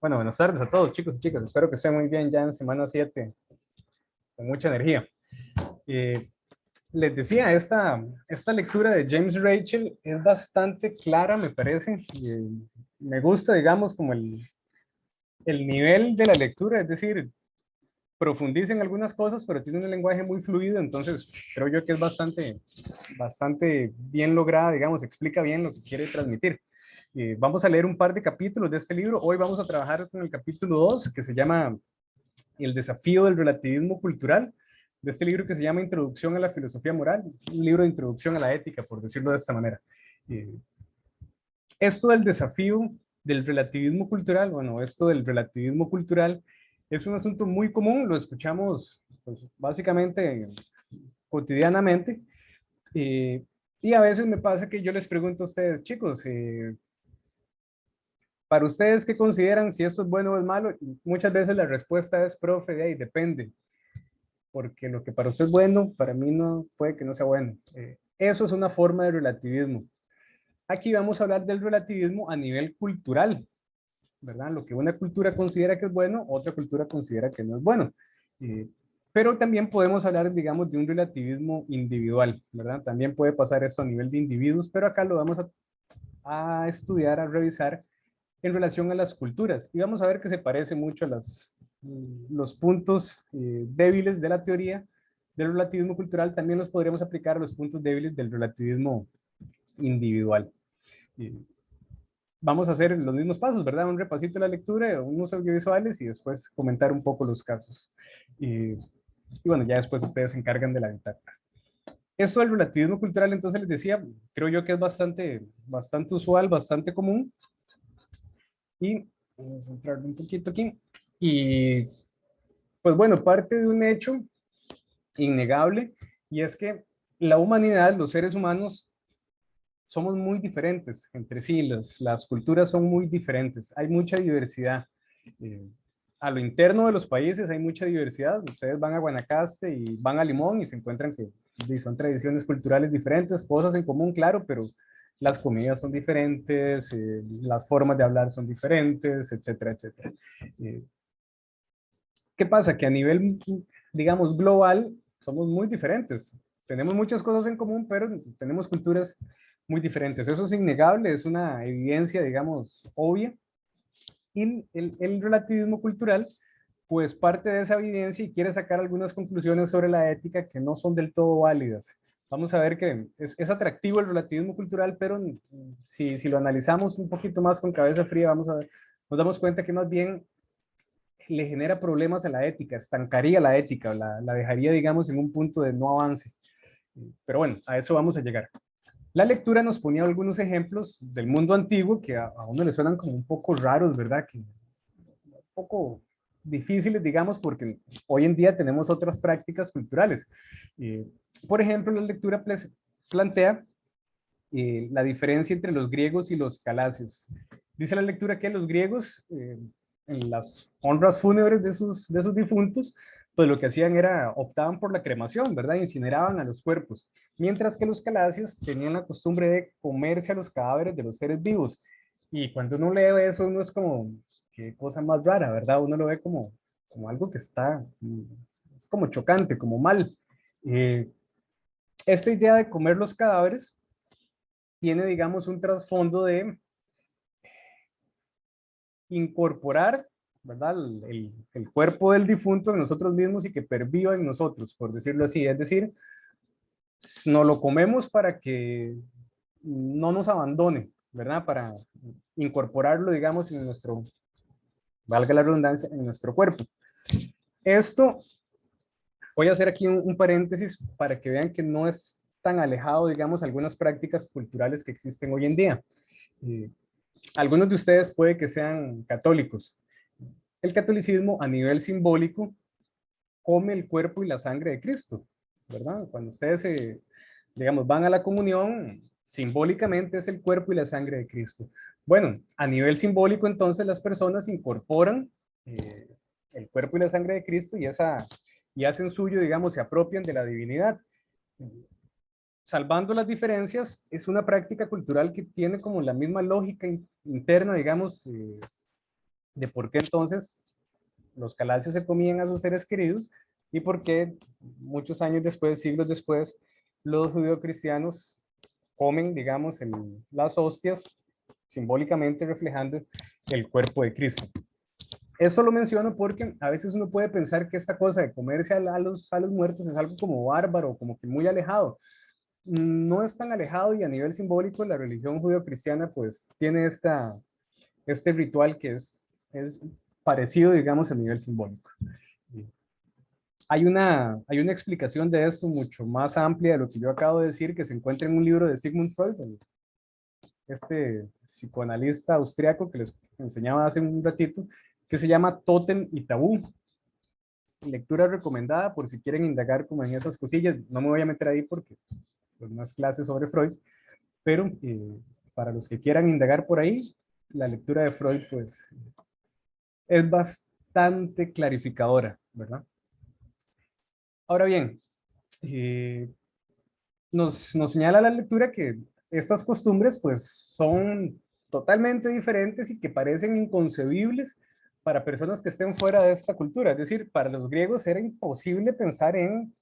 Bueno, buenas tardes a todos, chicos y chicas. Espero que estén muy bien ya en semana 7, con mucha energía. Eh, Les decía, esta lectura de James Rachel es bastante clara, me parece. Me gusta, digamos, como el nivel de la lectura, es decir, profundiza en algunas cosas, pero tiene un lenguaje muy fluido, entonces creo yo que es bastante bien lograda, digamos, explica bien lo que quiere transmitir. Vamos a leer un par de capítulos de este libro. Hoy vamos a trabajar con el capítulo 2, que se llama El desafío del relativismo cultural, de este libro que se llama Introducción a la filosofía moral, un libro de introducción a la ética, por decirlo de esta manera. Eh, Esto del desafío del relativismo cultural, bueno, esto del relativismo cultural es un asunto muy común, lo escuchamos pues, básicamente cotidianamente, eh, y a veces me pasa que yo les pregunto a ustedes, chicos, para ustedes, ¿qué consideran si esto es bueno o es malo? Y muchas veces la respuesta es, profe, de ahí depende, porque lo que para usted es bueno, para mí no puede que no sea bueno. Eso es una forma de relativismo. Aquí vamos a hablar del relativismo a nivel cultural, ¿verdad? Lo que una cultura considera que es bueno, otra cultura considera que no es bueno. Eh, pero también podemos hablar, digamos, de un relativismo individual, ¿verdad? También puede pasar esto a nivel de individuos, pero acá lo vamos a estudiar, a revisar en relación a las culturas. Y vamos a ver que se parece mucho a los puntos débiles de la teoría del relativismo cultural, también los podríamos aplicar a los puntos débiles del relativismo individual. Vamos a hacer los mismos pasos, ¿verdad? Un repasito de la lectura, unos audiovisuales y después comentar un poco los casos. Y bueno, ya después ustedes se encargan de la bitácora. Esto del relativismo cultural, entonces les decía, creo yo que es bastante usual, bastante común. Y vamos a centrar un poquito aquí. Y pues bueno, parte de un hecho innegable, y es que la humanidad, los seres humanos, somos muy diferentes entre sí, las culturas son muy diferentes, hay mucha diversidad. Eh, a lo interno de los países hay mucha diversidad, ustedes van a Guanacaste y van a Limón y se encuentran que son tradiciones culturales diferentes, cosas en común, claro, pero las comidas son diferentes, las formas de hablar son diferentes, etcétera, etcétera. Eh, ¿Qué pasa? Que a nivel, digamos, global, somos muy diferentes. Tenemos muchas cosas en común, pero tenemos culturas muy diferentes. Eso es innegable, es una evidencia, digamos, obvia. Y el relativismo cultural, pues parte de esa evidencia y quiere sacar algunas conclusiones sobre la ética que no son del todo válidas. Vamos a ver que es atractivo el relativismo cultural, pero si lo analizamos un poquito más con cabeza fría, vamos a ver, nos damos cuenta que más bien le genera problemas a la ética, estancaría la ética, la dejaría, digamos, en un punto de no avance. Pero bueno, a eso vamos a llegar. La lectura nos ponía algunos ejemplos del mundo antiguo que a uno le suenan como un poco raros, ¿verdad? Que un poco difíciles, digamos, porque hoy en día tenemos otras prácticas culturales. Eh, por ejemplo, la lectura plantea la diferencia entre los griegos y los calacios. Dice la lectura que los griegos, en las honras fúnebres de sus difuntos, pues lo que hacían era, optaban por la cremación, ¿verdad? Incineraban a los cuerpos, mientras que los calacios tenían la costumbre de comerse a los cadáveres de los seres vivos. Y cuando uno lee eso, uno es como, qué cosa más rara, ¿verdad? Uno lo ve como algo que está, es como chocante, como mal. Eh, esta idea de comer los cadáveres tiene, digamos, un trasfondo de incorporar, ¿verdad? El cuerpo del difunto en nosotros mismos y que perviva en nosotros, por decirlo así. Es decir, nos lo comemos para que no nos abandone, ¿verdad? Para incorporarlo, digamos, en nuestro, valga la redundancia, en nuestro cuerpo. Esto, voy a hacer aquí un paréntesis para que vean que no es tan alejado, digamos, algunas prácticas culturales que existen hoy en día. Eh, Algunos de ustedes puede que sean católicos. El catolicismo a nivel simbólico come el cuerpo y la sangre de Cristo, ¿verdad? Cuando ustedes, digamos, van a la comunión, simbólicamente es el cuerpo y la sangre de Cristo. Bueno, a nivel simbólico entonces las personas incorporan eh, el cuerpo y la sangre de Cristo y hacen suyo, digamos, se apropian de la divinidad. Salvando las diferencias, es una práctica cultural que tiene como la misma lógica interna, digamos, de por qué entonces los calasios se comían a sus seres queridos y por qué muchos años después, siglos después, los judeocristianos comen, digamos, las hostias, simbólicamente reflejando el cuerpo de Cristo. Eso lo menciono porque a veces uno puede pensar que esta cosa de comerse a los muertos es algo como bárbaro, como que muy alejado. No es tan alejado, y a nivel simbólico la religión judeocristiana pues tiene este ritual que es parecido, digamos, a nivel simbólico. Hay una explicación de esto mucho más amplia de lo que yo acabo de decir, que se encuentra en un libro de Sigmund Freud, este psicoanalista austriaco que les enseñaba hace un ratito, que se llama Tótem y Tabú. Lectura recomendada por si quieren indagar como en esas cosillas. No me voy a meter ahí porque pues, no es clase sobre Freud, pero para los que quieran indagar por ahí, la lectura de Freud pues es bastante clarificadora, ¿verdad? Ahora bien, nos señala la lectura que estas costumbres pues son totalmente diferentes y que parecen inconcebibles para personas que estén fuera de esta cultura. Es decir, para los griegos era imposible pensar en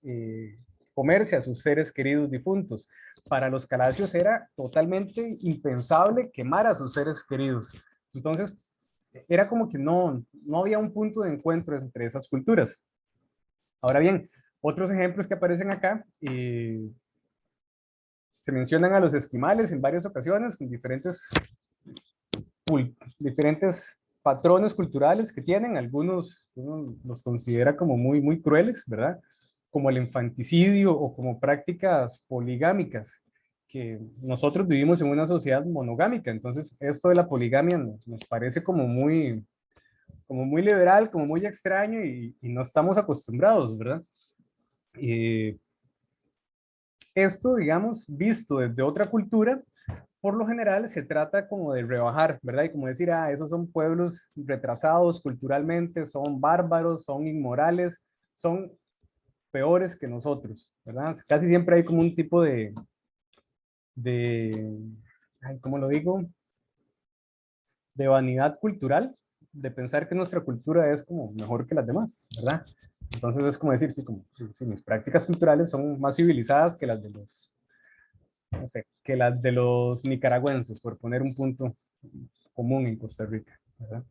comerse a sus seres queridos difuntos. Para los calasios era totalmente impensable quemar a sus seres queridos. Entonces, era como que no había un punto de encuentro entre esas culturas. Ahora bien, otros ejemplos que aparecen acá, se mencionan a los esquimales en varias ocasiones con diferentes patrones culturales que tienen. Algunos uno los considera como muy crueles, ¿verdad? Como el infanticidio o como prácticas poligámicas, que nosotros vivimos en una sociedad monogámica. Entonces, esto de la poligamia nos parece como muy liberal, como muy extraño y no estamos acostumbrados, ¿verdad? Esto, digamos, visto desde otra cultura, por lo general se trata como de rebajar, ¿verdad? Y como decir, esos son pueblos retrasados culturalmente, son bárbaros, son inmorales, son peores que nosotros, ¿verdad? Casi siempre hay como un tipo de ¿cómo lo digo? De vanidad cultural, de pensar que nuestra cultura es como mejor que las demás, ¿verdad? Entonces es como decir, sí, como si mis prácticas culturales son más civilizadas que las de no sé, que las de los nicaragüenses, por poner un punto común en Costa Rica, ¿verdad?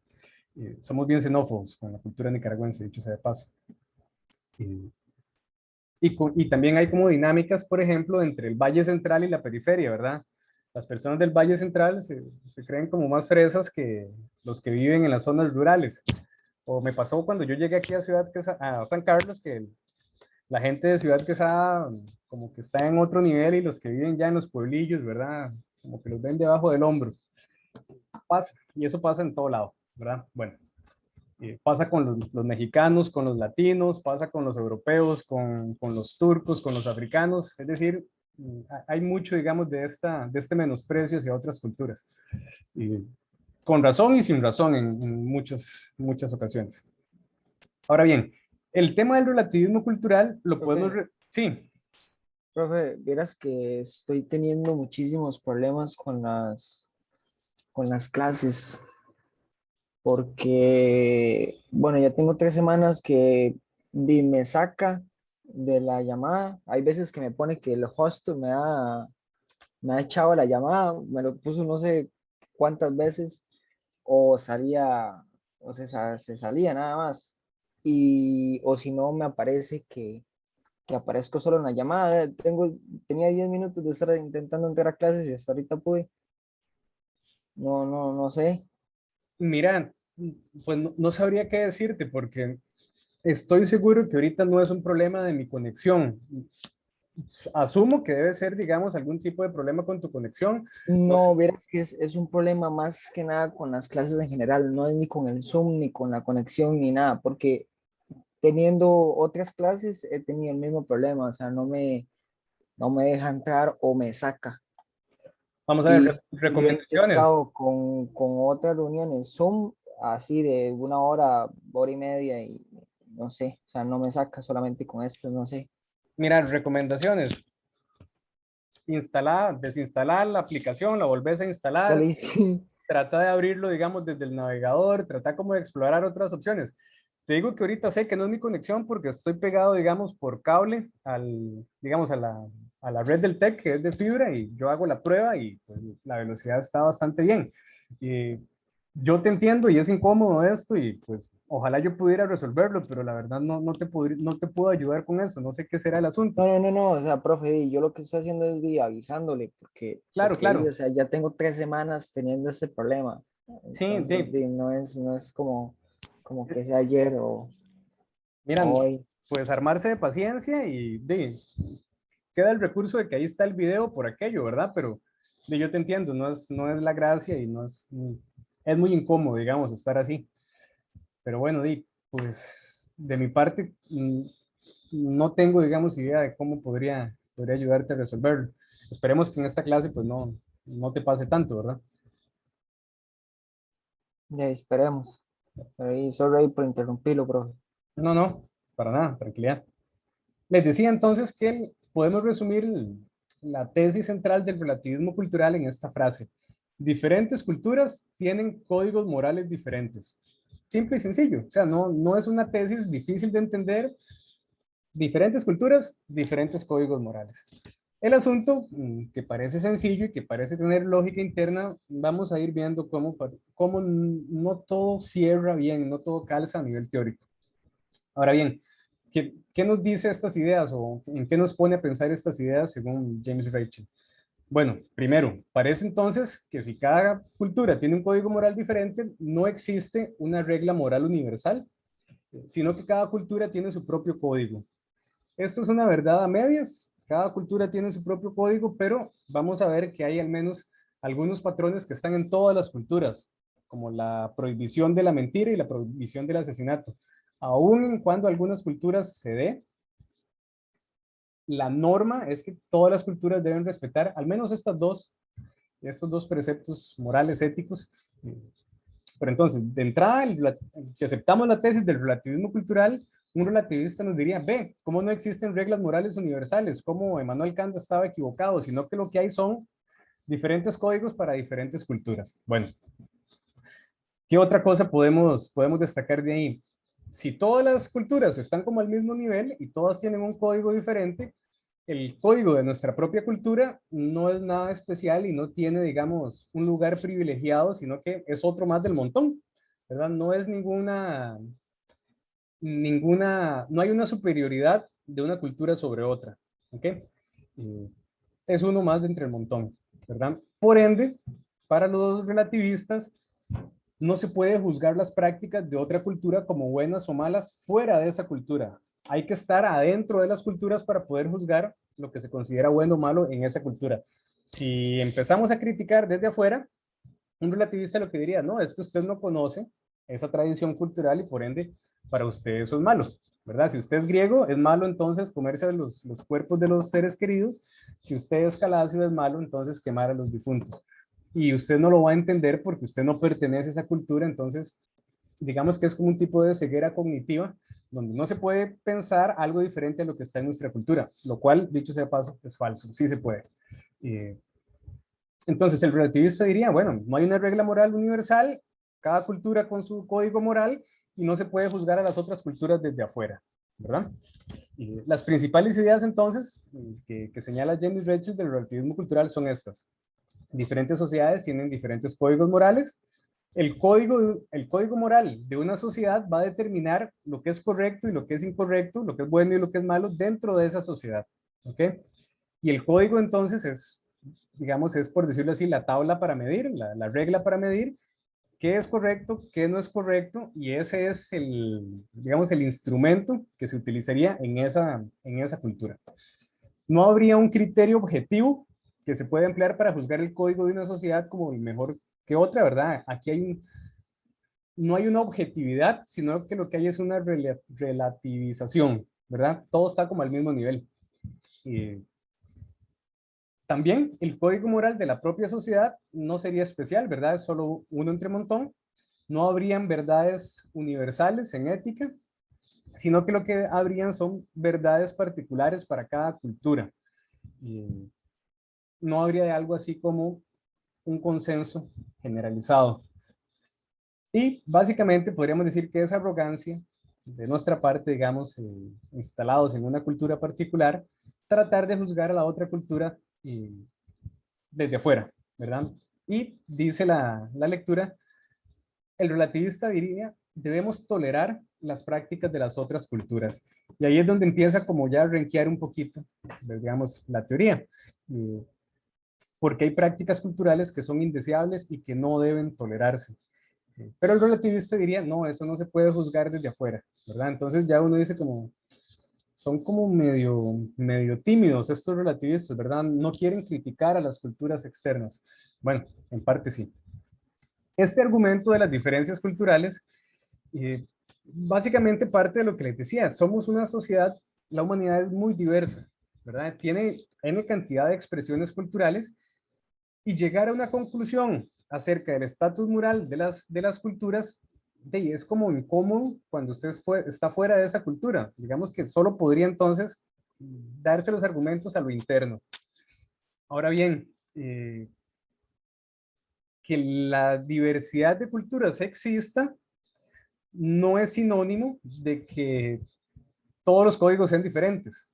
Somos bien xenófobos con la cultura nicaragüense, dicho sea de paso. Y, y también hay como dinámicas, por ejemplo, entre el Valle Central y la periferia, ¿verdad? Las personas del Valle Central se creen como más fresas que los que viven en las zonas rurales. O me pasó cuando yo llegué aquí a a San Carlos, que la gente de Ciudad Quesada como que está en otro nivel y los que viven ya en los pueblillos, ¿verdad? Como que los ven debajo del hombro. Pasa, y eso pasa en todo lado, ¿verdad? Bueno, pasa con los mexicanos, con los latinos, pasa con los europeos, con los turcos, con los africanos, es decir, hay mucho, digamos, de este menosprecio hacia otras culturas. Y con razón y sin razón en muchas ocasiones. Ahora bien, el tema del relativismo cultural lo podemos... Profe, Sí, profe, vieras que estoy teniendo muchísimos problemas con las clases, porque, bueno, ya tengo 3 semanas que me saca de la llamada. Hay veces que me pone que el host me ha echado la llamada, me lo puso no sé cuántas veces, o salía, se salía nada más. O si no, me aparece que aparezco solo en la llamada. Tenía 10 minutos de estar intentando entrar a clases y hasta ahorita pude. No sé. mira, pues no sabría qué decirte porque estoy seguro que ahorita no es un problema de mi conexión. Asumo que debe ser, digamos, algún tipo de problema con tu conexión. No sé. No, verás que es un problema más que nada con las clases en general, no es ni con el Zoom, ni con la conexión, ni nada, porque teniendo otras clases he tenido el mismo problema, o sea, no me deja entrar o me saca. Vamos a ver, Y he recomendaciones. intentado con otras reuniones Zoom, así de 1 hora, hora y media, y no sé, o sea, no me saca solamente con esto, no sé. Mira, recomendaciones. Instalar, desinstalar la aplicación, la volvés a Ya lo instalar, hice. trata de abrirlo, digamos, desde el navegador, trata como de explorar otras opciones. Te digo que ahorita sé que no es mi conexión porque estoy pegado, digamos, por cable digamos, a la red del TEC, que es de fibra, y yo hago la prueba y pues, la velocidad está bastante bien. Y yo te entiendo y es incómodo esto y pues ojalá yo pudiera resolverlo, pero la verdad no te puedo ayudar con eso, no sé qué será el asunto. No, o sea, profe, yo lo que estoy haciendo es avisándole, Claro, porque, claro. o sea, ya tengo 3 semanas teniendo este problema. Sí, Entonces, no es como que sea ayer o miran, hoy. pues armarse de paciencia y queda el recurso de que ahí está el video por aquello, ¿verdad? Pero yo te entiendo, no es la gracia y es muy incómodo, digamos, estar así. Pero bueno, pues de mi parte no tengo, digamos, idea de cómo podría ayudarte a resolverlo. Esperemos que en esta clase pues no te pase tanto, ¿verdad? Ya esperemos. Pero ahí, sorry por interrumpirlo, profe. No, para nada, tranquilidad. Les decía entonces que podemos resumir la tesis central del relativismo cultural en esta frase. Diferentes culturas tienen códigos morales diferentes. Simple y sencillo. O sea, no es una tesis difícil de entender. Diferentes culturas, diferentes códigos morales. El asunto, que parece sencillo y que parece tener lógica interna, vamos a ir viendo cómo no todo cierra bien, no todo calza a nivel teórico. Ahora bien, ¿qué nos dice estas ideas o en qué nos pone a pensar estas ideas según James Rachel? Bueno, primero, parece entonces que si cada cultura tiene un código moral diferente, no existe una regla moral universal, sino que cada cultura tiene su propio código. Esto es una verdad a medias, cada cultura tiene su propio código, pero vamos a ver que hay al menos algunos patrones que están en todas las culturas, como la prohibición de la mentira y la prohibición del asesinato. Aún en cuando algunas culturas se dé, la norma es que todas las culturas deben respetar al menos estos dos preceptos morales, éticos. Pero entonces, de entrada, si aceptamos la tesis del relativismo cultural, un relativista nos diría, ve, ¿cómo no existen reglas morales universales? ¿Cómo Emmanuel Kant estaba equivocado? Sino que lo que hay son diferentes códigos para diferentes culturas. Bueno, ¿qué otra cosa podemos destacar de ahí? Si todas las culturas están como al mismo nivel y todas tienen un código diferente, el código de nuestra propia cultura no es nada especial y no tiene, digamos, un lugar privilegiado, sino que es otro más del montón, ¿verdad? No es no hay una superioridad de una cultura sobre otra, ¿ok? Eh, es uno más de entre el montón, ¿verdad? Por ende, para los relativistas, no se puede juzgar las prácticas de otra cultura como buenas o malas fuera de esa cultura. Hay que estar adentro de las culturas para poder juzgar lo que se considera bueno o malo en esa cultura. Si empezamos a criticar desde afuera, un relativista lo que diría, no, es que usted no conoce esa tradición cultural y por ende para usted eso es malo, ¿verdad? Si usted es griego, es malo entonces comerse los cuerpos de los seres queridos. Si usted es calacio, es malo entonces quemar a los difuntos. Y usted no lo va a entender porque usted no pertenece a esa cultura, entonces digamos que es como un tipo de ceguera cognitiva donde no se puede pensar algo diferente a lo que está en nuestra cultura, lo cual, dicho sea paso, es falso, sí se puede. Eh, entonces, el relativista diría, bueno, no hay una regla moral universal, cada cultura con su código moral y no se puede juzgar a las otras culturas desde afuera, ¿verdad? Y las principales ideas entonces que señala James Rachel del relativismo cultural son estas. Diferentes sociedades tienen diferentes códigos morales. El código moral de una sociedad va a determinar lo que es correcto y lo que es incorrecto, lo que es bueno y lo que es malo dentro de esa sociedad. ¿Ok? Y el código entonces digamos, es por decirlo así, la tabla para medir, la regla para medir qué es correcto, qué no es correcto, y ese es digamos, el instrumento que se utilizaría en esa cultura. No habría un criterio objetivo que se pueda emplear para juzgar el código de una sociedad como el mejor que otra, ¿verdad? Aquí no hay una objetividad, sino que lo que hay es una relativización, ¿verdad? Todo está como al mismo nivel. Y también el código moral de la propia sociedad no sería especial, ¿verdad? Es solo uno entre montón. No habrían verdades universales en ética, sino que lo que habrían son verdades particulares para cada cultura. Y no habría de algo así como un consenso generalizado. Y básicamente podríamos decir que esa arrogancia de nuestra parte, digamos, instalados en una cultura particular, tratar de juzgar a la otra cultura desde afuera, ¿verdad? Y dice la lectura, el relativista diría, debemos tolerar las prácticas de las otras culturas. Y ahí es donde empieza como ya a renquear un poquito, digamos, la teoría. Porque hay prácticas culturales que son indeseables y que no deben tolerarse. Pero el relativista diría, no, eso no se puede juzgar desde afuera, ¿verdad? Entonces ya uno dice como, son como medio tímidos estos relativistas, ¿verdad? No quieren criticar a las culturas externas. Bueno, en parte sí. Este argumento de las diferencias culturales, básicamente parte de lo que les decía, somos una sociedad, la humanidad es muy diversa, ¿verdad? Tiene N cantidad de expresiones culturales y llegar a una conclusión acerca del estatus moral de las culturas, es como incómodo cuando usted está fuera de esa cultura. Digamos que solo podría entonces darse los argumentos a lo interno. Ahora bien, que la diversidad de culturas exista no es sinónimo de que todos los códigos sean diferentes.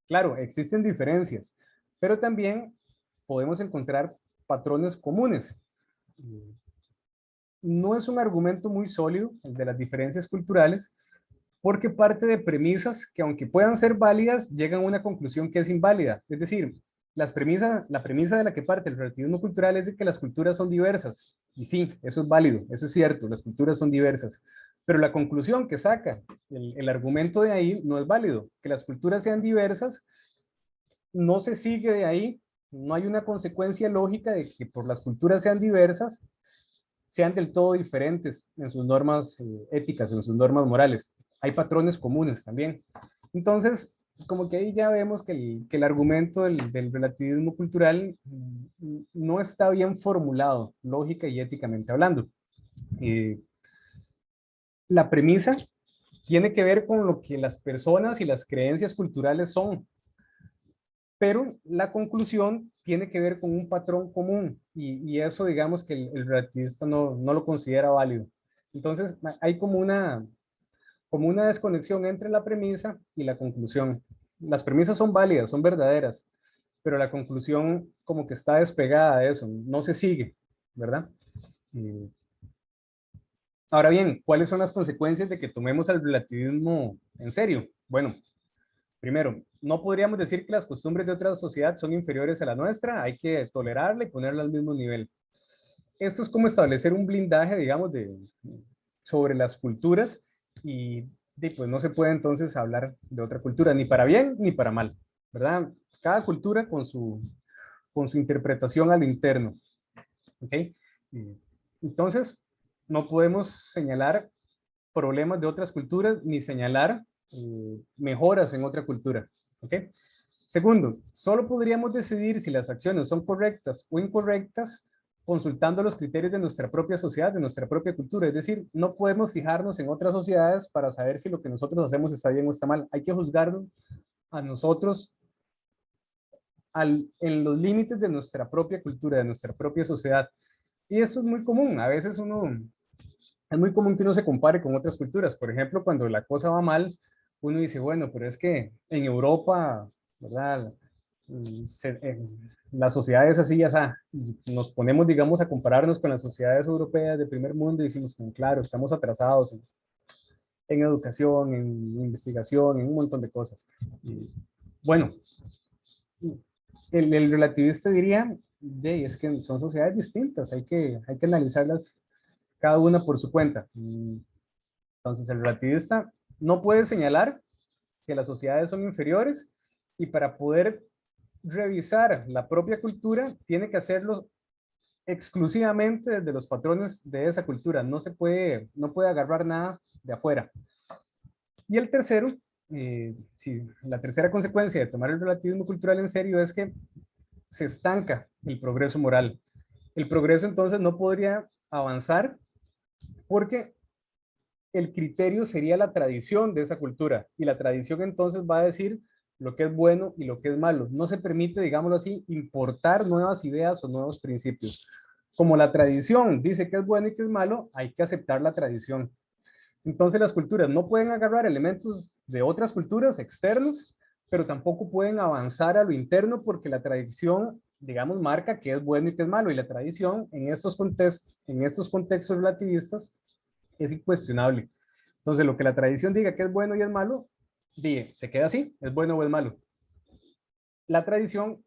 Claro, existen diferencias, pero también podemos encontrar patrones comunes. No es un argumento muy sólido, el de las diferencias culturales, porque parte de premisas que aunque puedan ser válidas, llegan a una conclusión que es inválida. Es decir, la premisa de la que parte el relativismo cultural es de que las culturas son diversas. Y sí, eso es válido, eso es cierto, las culturas son diversas. Pero la conclusión que saca el argumento de ahí no es válido. Que las culturas sean diversas no se sigue de ahí, no hay una consecuencia lógica de que por las culturas sean diversas, sean del todo diferentes en sus normas éticas, en sus normas morales. Hay patrones comunes también. Entonces, como que ahí ya vemos que el argumento del relativismo cultural no está bien formulado, lógica y éticamente hablando. La premisa tiene que ver con lo que las personas y las creencias culturales son, pero la conclusión tiene que ver con un patrón común y eso digamos que el relativista no lo considera válido. Entonces hay como una desconexión entre la premisa y la conclusión. Las premisas son válidas, son verdaderas, pero la conclusión como que está despegada de eso, no se sigue, ¿verdad? Y ahora bien, ¿cuáles son las consecuencias de que tomemos el relativismo en serio? Bueno, primero, no podríamos decir que las costumbres de otra sociedad son inferiores a la nuestra, hay que tolerarla y ponerla al mismo nivel. Esto es como establecer un blindaje, digamos, sobre las culturas y pues no se puede entonces hablar de otra cultura, ni para bien ni para mal, ¿verdad? Cada cultura con su interpretación al interno, ¿ok? Entonces, no podemos señalar problemas de otras culturas ni señalar mejoras en otra cultura, ¿ok? Segundo, solo podríamos decidir si las acciones son correctas o incorrectas consultando los criterios de nuestra propia sociedad, de nuestra propia cultura. Es decir, no podemos fijarnos en otras sociedades para saber si lo que nosotros hacemos está bien o está mal. Hay que juzgarnos a nosotros en los límites de nuestra propia cultura, de nuestra propia sociedad. Y eso es muy común. A veces es muy común que uno se compare con otras culturas. Por ejemplo, cuando la cosa va mal, uno dice, bueno, pero es que en Europa, ¿verdad? La sociedad es así, ya sea, nos ponemos, digamos, a compararnos con las sociedades europeas de primer mundo y decimos, claro, estamos atrasados en educación, en investigación, en un montón de cosas. Y, bueno, el relativista diría, es que son sociedades distintas, hay que analizarlas cada una por su cuenta. Entonces, el relativista no puede señalar que las sociedades son inferiores y para poder revisar la propia cultura tiene que hacerlo exclusivamente desde los patrones de esa cultura. No puede agarrar nada de afuera. Y el tercero, la tercera consecuencia de tomar el relativismo cultural en serio es que se estanca el progreso moral. El progreso entonces no podría avanzar porque el criterio sería la tradición de esa cultura y la tradición entonces va a decir lo que es bueno y lo que es malo. No se permite, digámoslo así, importar nuevas ideas o nuevos principios. Como la tradición dice que es bueno y que es malo, hay que aceptar la tradición. Entonces las culturas no pueden agarrar elementos de otras culturas externos, pero tampoco pueden avanzar a lo interno porque la tradición, digamos, marca que es bueno y que es malo. Y la tradición en estos contextos relativistas es incuestionable. Entonces lo que la tradición diga que es bueno y es malo, se queda así, es bueno o es malo. La tradición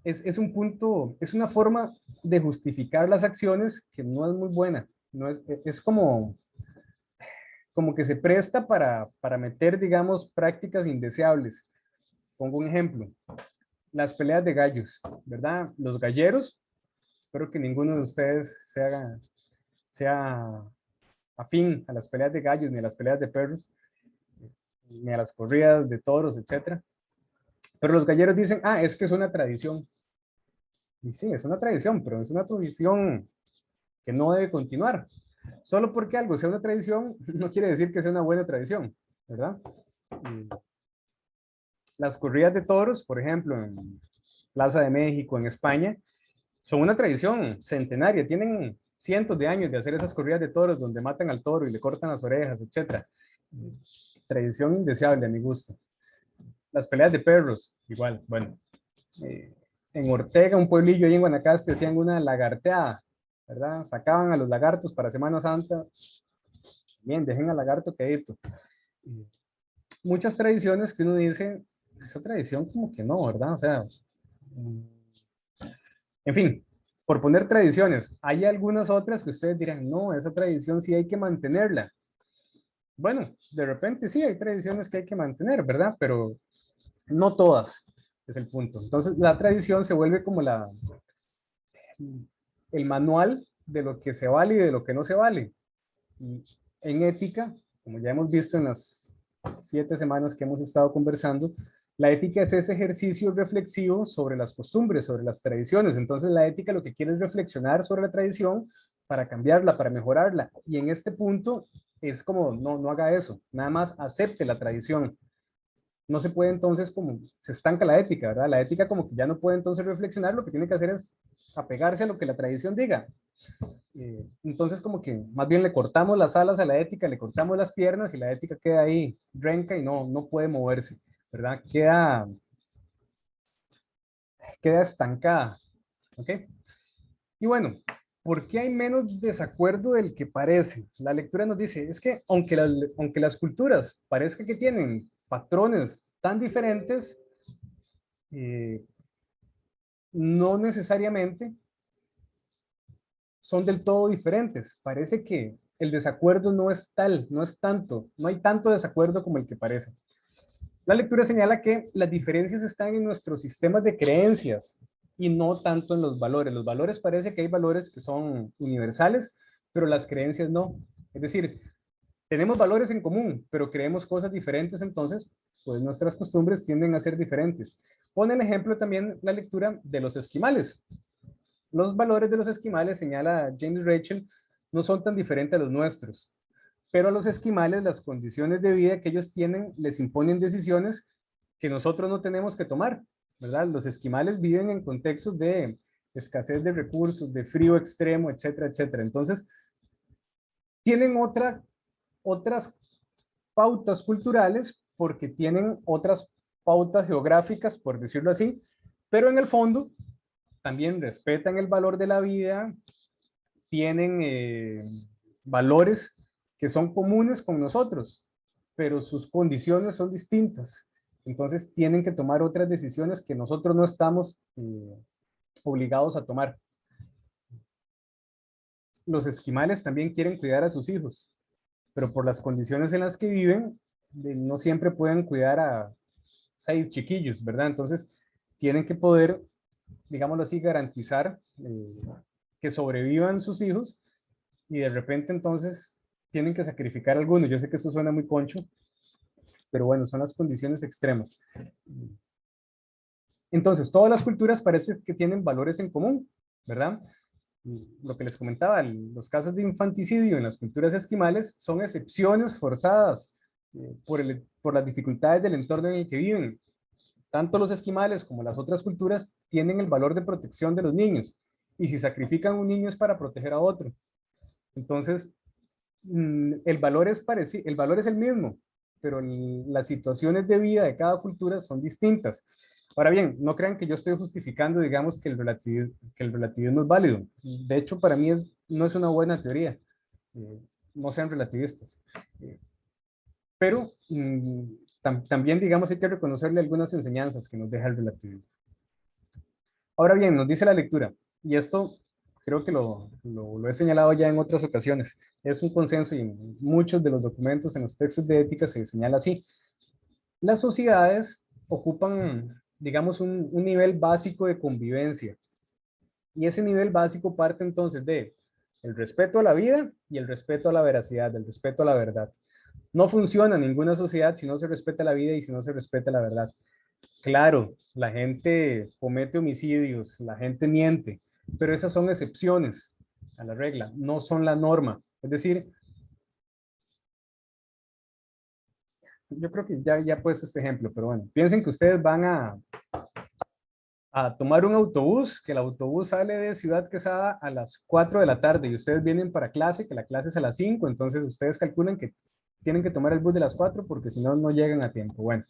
es un punto, es una forma de justificar las acciones que no es muy buena. No es como que se presta para meter, digamos, prácticas indeseables. Pongo un ejemplo, las peleas de gallos, ¿verdad? Los galleros, espero que ninguno de ustedes sea afín a las peleas de gallos, ni a las peleas de perros, ni a las corridas de toros, etcétera. Pero los galleros dicen, es que es una tradición. Y sí, es una tradición, pero es una tradición que no debe continuar. Solo porque algo sea una tradición, no quiere decir que sea una buena tradición, ¿verdad? Y las corridas de toros, por ejemplo, en Plaza de México, en España, son una tradición centenaria, tienen cientos de años de hacer esas corridas de toros donde matan al toro y le cortan las orejas, etcétera. Tradición indeseable a mi gusto. Las peleas de perros, igual, bueno. Eh, en Ortega, un pueblillo ahí en Guanacaste, hacían una lagarteada, ¿verdad? Sacaban a los lagartos para Semana Santa. Bien, dejen al lagarto quedito. Muchas tradiciones que uno dice, esa tradición como que no, ¿verdad? O sea, en fin, por poner tradiciones, hay algunas otras que ustedes dirán, no, esa tradición sí hay que mantenerla. Bueno, de repente sí hay tradiciones que hay que mantener, ¿verdad? Pero no todas, es el punto. Entonces, la tradición se vuelve como el manual de lo que se vale y de lo que no se vale. Y en ética, como ya hemos visto en las 7 semanas que hemos estado conversando, la ética es ese ejercicio reflexivo sobre las costumbres, sobre las tradiciones. Entonces la ética lo que quiere es reflexionar sobre la tradición para cambiarla, para mejorarla. Y en este punto es como, no haga eso, nada más acepte la tradición. No se puede entonces como, se estanca la ética, ¿verdad? La ética como que ya no puede entonces reflexionar, lo que tiene que hacer es apegarse a lo que la tradición diga. Entonces como que más bien le cortamos las alas a la ética, le cortamos las piernas y la ética queda ahí renca y no puede moverse, ¿verdad? Queda estancada, ¿ok? Y bueno, ¿por qué hay menos desacuerdo del que parece? La lectura nos dice, es que aunque las culturas parezcan que tienen patrones tan diferentes, eh, no necesariamente son del todo diferentes. Parece que el desacuerdo no es tal, no es tanto, no hay tanto desacuerdo como el que parece. La lectura señala que las diferencias están en nuestros sistemas de creencias y no tanto en los valores. Los valores parece que hay valores que son universales, pero las creencias no. Es decir, tenemos valores en común, pero creemos cosas diferentes, entonces, pues nuestras costumbres tienden a ser diferentes. Pone el ejemplo también la lectura de los esquimales. Los valores de los esquimales, señala James Rachel, no son tan diferentes a los nuestros, pero a los esquimales las condiciones de vida que ellos tienen les imponen decisiones que nosotros no tenemos que tomar, ¿verdad? Los esquimales viven en contextos de escasez de recursos, de frío extremo, etcétera, etcétera. Entonces, tienen otras pautas culturales porque tienen otras pautas geográficas, por decirlo así, pero en el fondo también respetan el valor de la vida, tienen valores que son comunes con nosotros, pero sus condiciones son distintas. Entonces tienen que tomar otras decisiones que nosotros no estamos obligados a tomar. Los esquimales también quieren cuidar a sus hijos, pero por las condiciones en las que viven, no siempre pueden cuidar a 6 chiquillos, ¿verdad? Entonces tienen que poder, digámoslo así, garantizar que sobrevivan sus hijos y de repente entonces tienen que sacrificar algunos. Yo sé que eso suena muy concho, pero bueno, son las condiciones extremas. Entonces, todas las culturas parece que tienen valores en común, ¿verdad? Lo que les comentaba, los casos de infanticidio en las culturas esquimales son excepciones forzadas, por las dificultades del entorno en el que viven. Tanto los esquimales como las otras culturas tienen el valor de protección de los niños. Y si sacrifican un niño es para proteger a otro. Entonces, el valor es parecido, el valor es el mismo, pero las situaciones de vida de cada cultura son distintas. Ahora bien, no crean que yo estoy justificando, digamos, que el relativismo es válido. De hecho, para mí no es una buena teoría. Eh, no sean relativistas. Pero también, digamos, hay que reconocerle algunas enseñanzas que nos deja el relativismo. Ahora bien, nos dice la lectura, y esto creo que lo he señalado ya en otras ocasiones, es un consenso y en muchos de los documentos, en los textos de ética se señala así. Las sociedades ocupan, digamos, un nivel básico de convivencia, y ese nivel básico parte entonces de el respeto a la vida y el respeto a la veracidad, el respeto a la verdad. No funciona ninguna sociedad si no se respeta la vida y si no se respeta la verdad. Claro, la gente comete homicidios, la gente miente, pero esas son excepciones a la regla, no son la norma. Es decir, yo creo que ya he puesto este ejemplo, pero bueno, piensen que ustedes van a tomar un autobús, que el autobús sale de Ciudad Quesada a las 4 de la tarde y ustedes vienen para clase, que la clase es a las 5, entonces ustedes calculan que tienen que tomar el bus de las 4 porque si no, no llegan a tiempo. Bueno,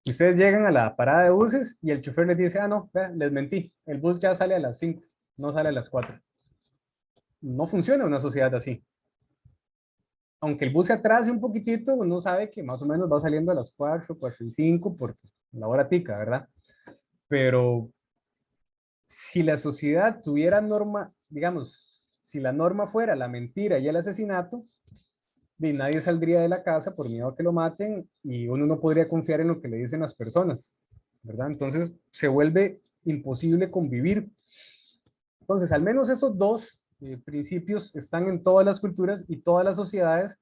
ustedes llegan a la parada de buses y el chofer les dice, ah, no, vea, les mentí, el bus ya sale a las 5, no sale a las 4. No funciona una sociedad así. Aunque el bus se atrase un poquitito, uno sabe que más o menos va saliendo a las 4, 4 y 5, porque la hora tica, ¿verdad? Pero si la sociedad tuviera norma, digamos, si la norma fuera la mentira y el asesinato, de nadie saldría de la casa por miedo a que lo maten y uno no podría confiar en lo que le dicen las personas, ¿verdad? Entonces se vuelve imposible convivir. Entonces, al menos esos dos principios están en todas las culturas y todas las sociedades,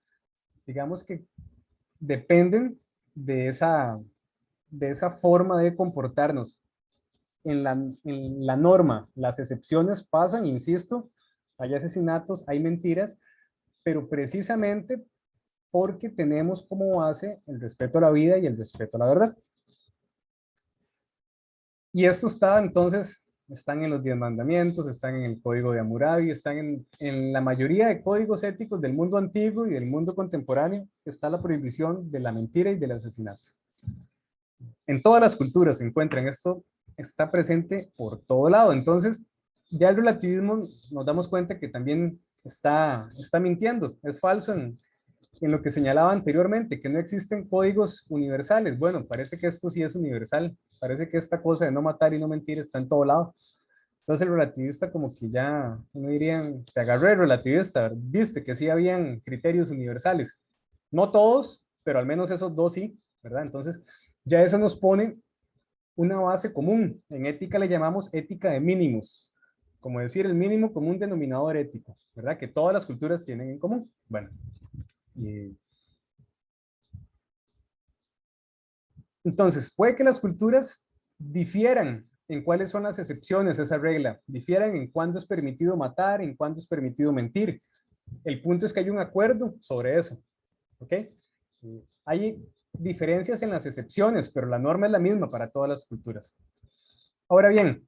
digamos que dependen de esa forma de comportarnos. En la norma, las excepciones pasan, insisto, hay asesinatos, hay mentiras, pero precisamente porque tenemos como base el respeto a la vida y el respeto a la verdad. Y esto está entonces, están en los 10 mandamientos, están en el código de Hammurabi, están en la mayoría de códigos éticos del mundo antiguo y del mundo contemporáneo, está la prohibición de la mentira y del asesinato. En todas las culturas se encuentran esto, está presente por todo lado. Entonces, ya el relativismo nos damos cuenta que también está mintiendo, es falso en lo que señalaba anteriormente, que no existen códigos universales. Bueno, parece que esto sí es universal, parece que esta cosa de no matar y no mentir está en todo lado. Entonces el relativista como que ya, uno diría, te agarré el relativista, viste que sí habían criterios universales. No todos, pero al menos esos dos sí, ¿verdad? Entonces ya eso nos pone una base común. En ética le llamamos ética de mínimos, como decir el mínimo común denominador ético, ¿verdad? Que todas las culturas tienen en común. Bueno, entonces, puede que las culturas difieran en cuáles son las excepciones a esa regla, difieran en cuándo es permitido matar, en cuándo es permitido mentir. El punto es que hay un acuerdo sobre eso, ¿ok? Hay diferencias en las excepciones, pero la norma es la misma para todas las culturas. Ahora bien,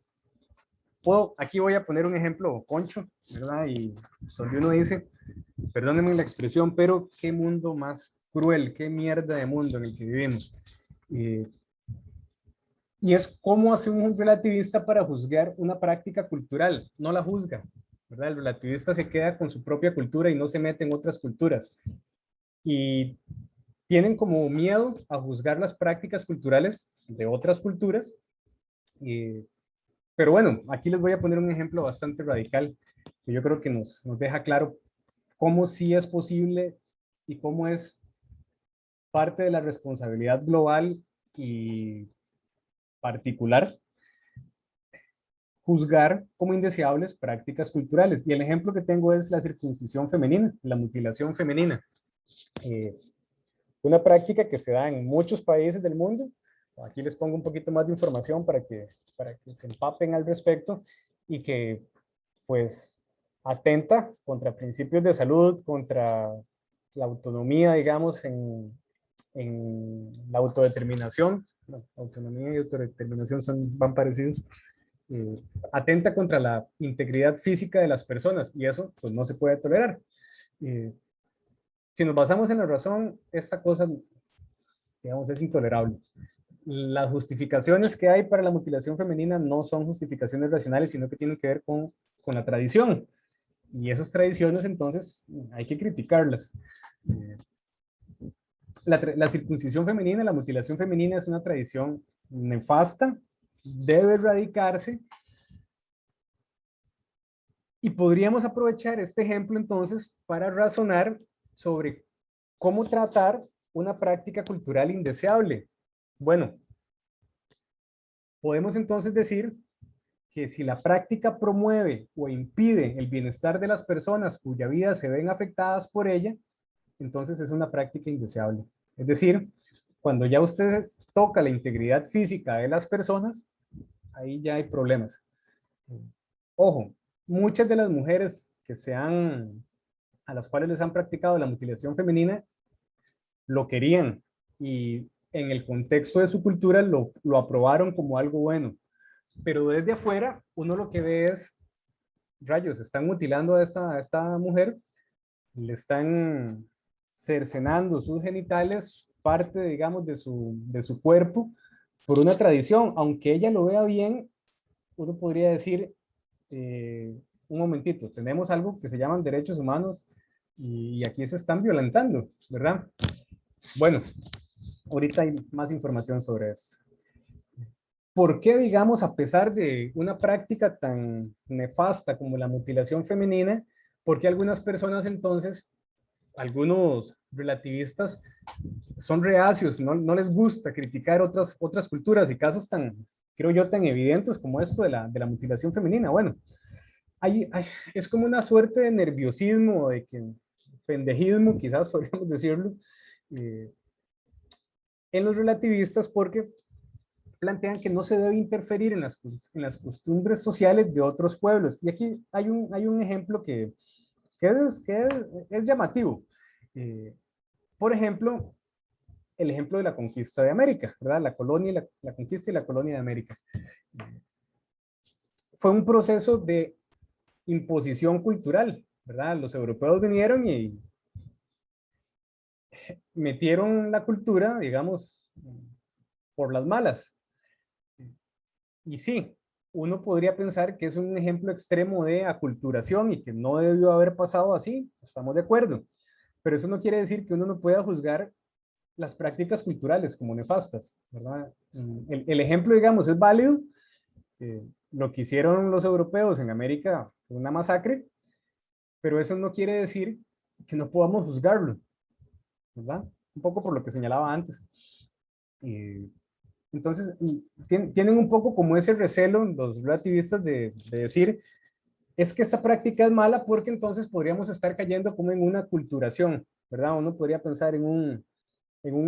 aquí voy a poner un ejemplo concho, ¿verdad? Y donde uno dice, perdónenme la expresión, pero qué mundo más cruel, qué mierda de mundo en el que vivimos. Y es cómo hace un relativista para juzgar una práctica cultural, no la juzga, ¿verdad? El relativista se queda con su propia cultura y no se mete en otras culturas. Y tienen como miedo a juzgar las prácticas culturales de otras culturas. Pero bueno, aquí les voy a poner un ejemplo bastante radical que yo creo que nos deja claro cómo sí es posible y cómo es parte de la responsabilidad global y particular juzgar como indeseables prácticas culturales. Y el ejemplo que tengo es la circuncisión femenina, la mutilación femenina. Eh, una práctica que se da en muchos países del mundo. Aquí les pongo un poquito más de información para que se empapen al respecto y que pues atenta contra principios de salud, contra la autonomía, digamos, la autodeterminación. No, autonomía y autodeterminación van parecidos. Atenta contra la integridad física de las personas y eso pues no se puede tolerar. Si nos basamos en la razón, esta cosa, digamos, es intolerable. Las justificaciones que hay para la mutilación femenina no son justificaciones racionales, sino que tienen que ver con la tradición. Y esas tradiciones, entonces, hay que criticarlas. La circuncisión femenina, la mutilación femenina es una tradición nefasta, debe erradicarse. Y podríamos aprovechar este ejemplo entonces para razonar sobre cómo tratar una práctica cultural indeseable. Bueno, podemos entonces decir que si la práctica promueve o impide el bienestar de las personas cuya vida se ven afectadas por ella, entonces es una práctica indeseable. Es decir, cuando ya usted toca la integridad física de las personas, ahí ya hay problemas. Ojo, muchas de las mujeres a las cuales les han practicado la mutilación femenina, lo querían y en el contexto de su cultura lo aprobaron como algo bueno. Pero desde afuera, uno lo que ve es, rayos, están mutilando a esta mujer, le están cercenando sus genitales, parte, digamos, de su cuerpo, por una tradición. Aunque ella lo vea bien, uno podría decir, un momentito, tenemos algo que se llaman derechos humanos y aquí se están violentando, ¿verdad? Bueno, ahorita hay más información sobre esto. ¿Por qué, digamos, a pesar de una práctica tan nefasta como la mutilación femenina, por qué algunas personas entonces, algunos relativistas, son reacios, no les gusta criticar otras culturas y casos tan, creo yo, tan evidentes como esto de la mutilación femenina? Bueno, es como una suerte de nerviosismo, pendejismo, quizás podríamos decirlo, eh, en los relativistas porque plantean que no se debe interferir en las costumbres sociales de otros pueblos. Y aquí hay un ejemplo que es llamativo. Eh, por ejemplo, el ejemplo de la conquista de América, ¿verdad? La colonia, la conquista y la colonia de América. Fue un proceso de imposición cultural, ¿verdad? Los europeos vinieron y metieron la cultura, digamos, por las malas. Y sí, uno podría pensar que es un ejemplo extremo de aculturación y que no debió haber pasado así, estamos de acuerdo, pero eso no quiere decir que uno no pueda juzgar las prácticas culturales como nefastas, ¿verdad? El ejemplo, digamos, es válido. Lo que hicieron los europeos en América fue una masacre, pero eso no quiere decir que no podamos juzgarlo, ¿verdad? Un poco por lo que señalaba antes. Entonces, tienen un poco como ese recelo los relativistas de decir, es que esta práctica es mala porque entonces podríamos estar cayendo como en una culturación, ¿verdad? Uno podría pensar en un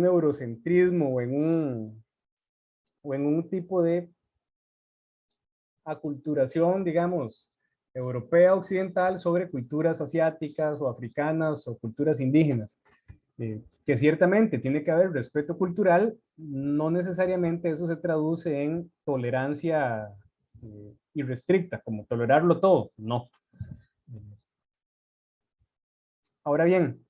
eurocentrismo o en un tipo de aculturación, digamos, europea occidental sobre culturas asiáticas o africanas o culturas indígenas. Que ciertamente tiene que haber respeto cultural, no necesariamente eso se traduce en tolerancia irrestricta, como tolerarlo todo, no. Ahora bien,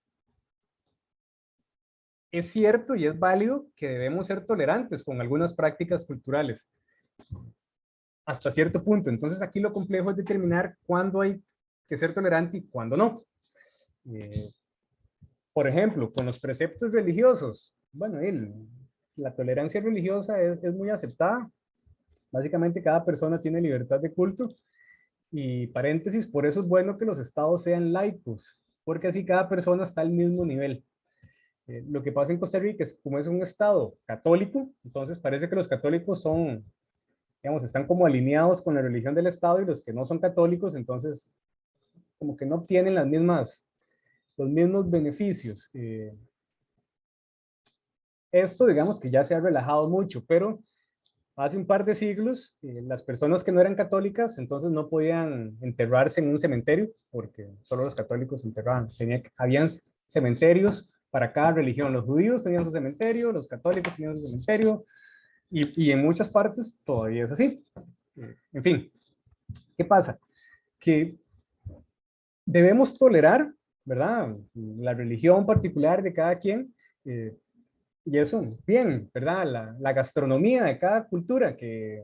es cierto y es válido que debemos ser tolerantes con algunas prácticas culturales, hasta cierto punto. Entonces aquí lo complejo es determinar cuándo hay que ser tolerante y cuándo no. Eh, por ejemplo, con los preceptos religiosos, bueno, la tolerancia religiosa es muy aceptada. Básicamente cada persona tiene libertad de culto y paréntesis, por eso es bueno que los estados sean laicos, porque así cada persona está al mismo nivel. Lo que pasa en Costa Rica es como es un estado católico, entonces parece que los católicos son, digamos, están como alineados con la religión del estado y los que no son católicos, entonces como que no obtienen los mismos beneficios. Esto digamos que ya se ha relajado mucho, pero hace un par de siglos, las personas que no eran católicas, entonces no podían enterrarse en un cementerio, porque solo los católicos enterraban. Habían cementerios para cada religión. Los judíos tenían su cementerio, los católicos tenían su cementerio, y en muchas partes todavía es así. En fin, ¿qué pasa? Que debemos tolerar, ¿verdad? La religión particular de cada quien, y eso, bien, ¿verdad? La gastronomía de cada cultura, que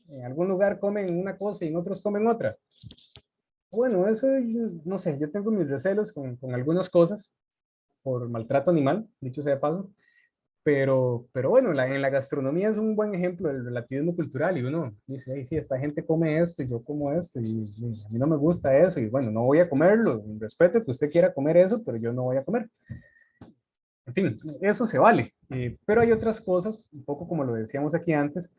en algún lugar comen una cosa y en otros comen otra. Bueno, eso, no sé, yo tengo mis recelos con algunas cosas por maltrato animal, dicho sea de paso, pero bueno, en la gastronomía es un buen ejemplo del relativismo cultural y uno dice, hey, sí, esta gente come esto y yo como esto y a mí no me gusta eso y bueno, no voy a comerlo, respeto que usted quiera comer eso, pero yo no voy a comer. En fin, eso se vale, pero hay otras cosas, un poco como lo decíamos aquí antes,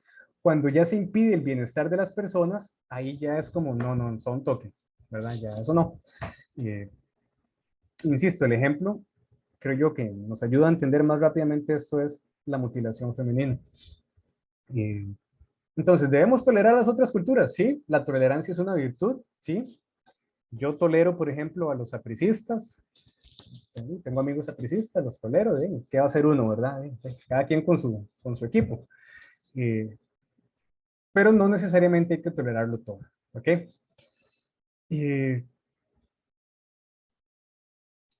cuando ya se impide el bienestar de las personas, ahí ya es como, no, no, son toque, ¿verdad? Ya eso no. Eh, Insisto, el ejemplo creo yo que nos ayuda a entender más rápidamente esto es la mutilación femenina. Eh, entonces, ¿debemos tolerar las otras culturas? Sí, la tolerancia es una virtud, sí. Yo tolero, por ejemplo, a los sapricistas. Tengo amigos sapricistas, los tolero. ¿Qué va a hacer uno, verdad? Cada quien con su equipo. Eh, pero no necesariamente hay que tolerarlo todo. ¿Ok? Eh,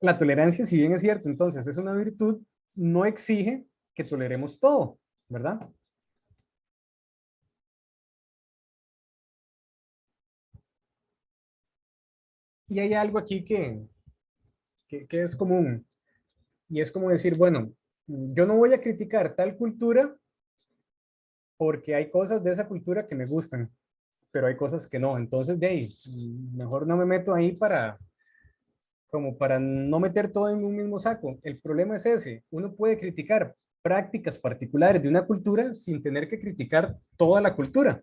la tolerancia, si bien es cierto, entonces es una virtud, no exige que toleremos todo, ¿verdad? Y hay algo aquí que es común, y es como decir, bueno, yo no voy a criticar tal cultura porque hay cosas de esa cultura que me gustan, pero hay cosas que no. Entonces, de ahí, mejor no me meto ahí como para no meter todo en un mismo saco. El problema es ese, uno puede criticar prácticas particulares de una cultura sin tener que criticar toda la cultura.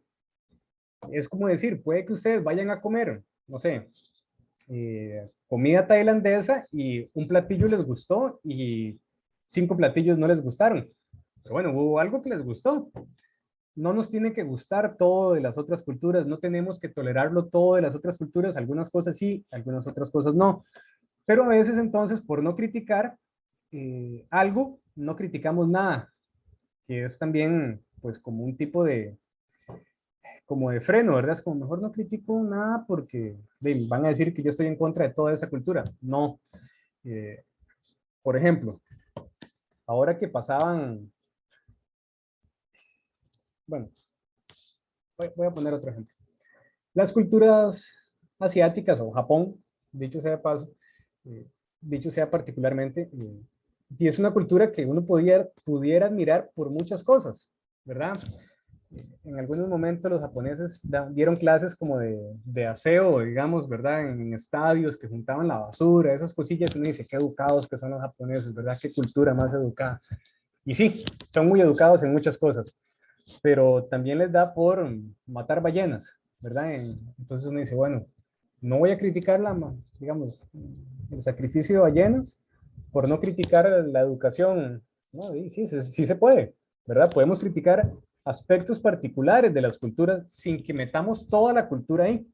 Es como decir, puede que ustedes vayan a comer, no sé, comida tailandesa y un platillo les gustó y 5 platillos no les gustaron. Pero bueno, hubo algo que les gustó. No nos tiene que gustar todo de las otras culturas, no tenemos que tolerarlo todo de las otras culturas, algunas cosas sí, algunas otras cosas no. Pero a veces entonces, por no criticar algo, no criticamos nada, que es también pues como un tipo como de freno, ¿verdad? Es como mejor no critico nada porque van a decir que yo estoy en contra de toda esa cultura. No. Eh, por ejemplo, ahora que pasaban, bueno, voy a poner otro ejemplo. Las culturas asiáticas o Japón, dicho sea de paso, eh, dicho sea particularmente, y es una cultura que uno pudiera admirar por muchas cosas, ¿verdad? En algunos momentos los japoneses dieron clases como de aseo, digamos, ¿verdad? En estadios que juntaban la basura, esas cosillas, uno dice, qué educados que son los japoneses, ¿verdad? Qué cultura más educada. Y sí, son muy educados en muchas cosas, pero también les da por matar ballenas, ¿verdad? Entonces uno dice, bueno, no voy a criticar digamos, el sacrificio de ballenas por no criticar la educación, ¿no? Y sí, sí se puede, ¿verdad? Podemos criticar aspectos particulares de las culturas sin que metamos toda la cultura ahí,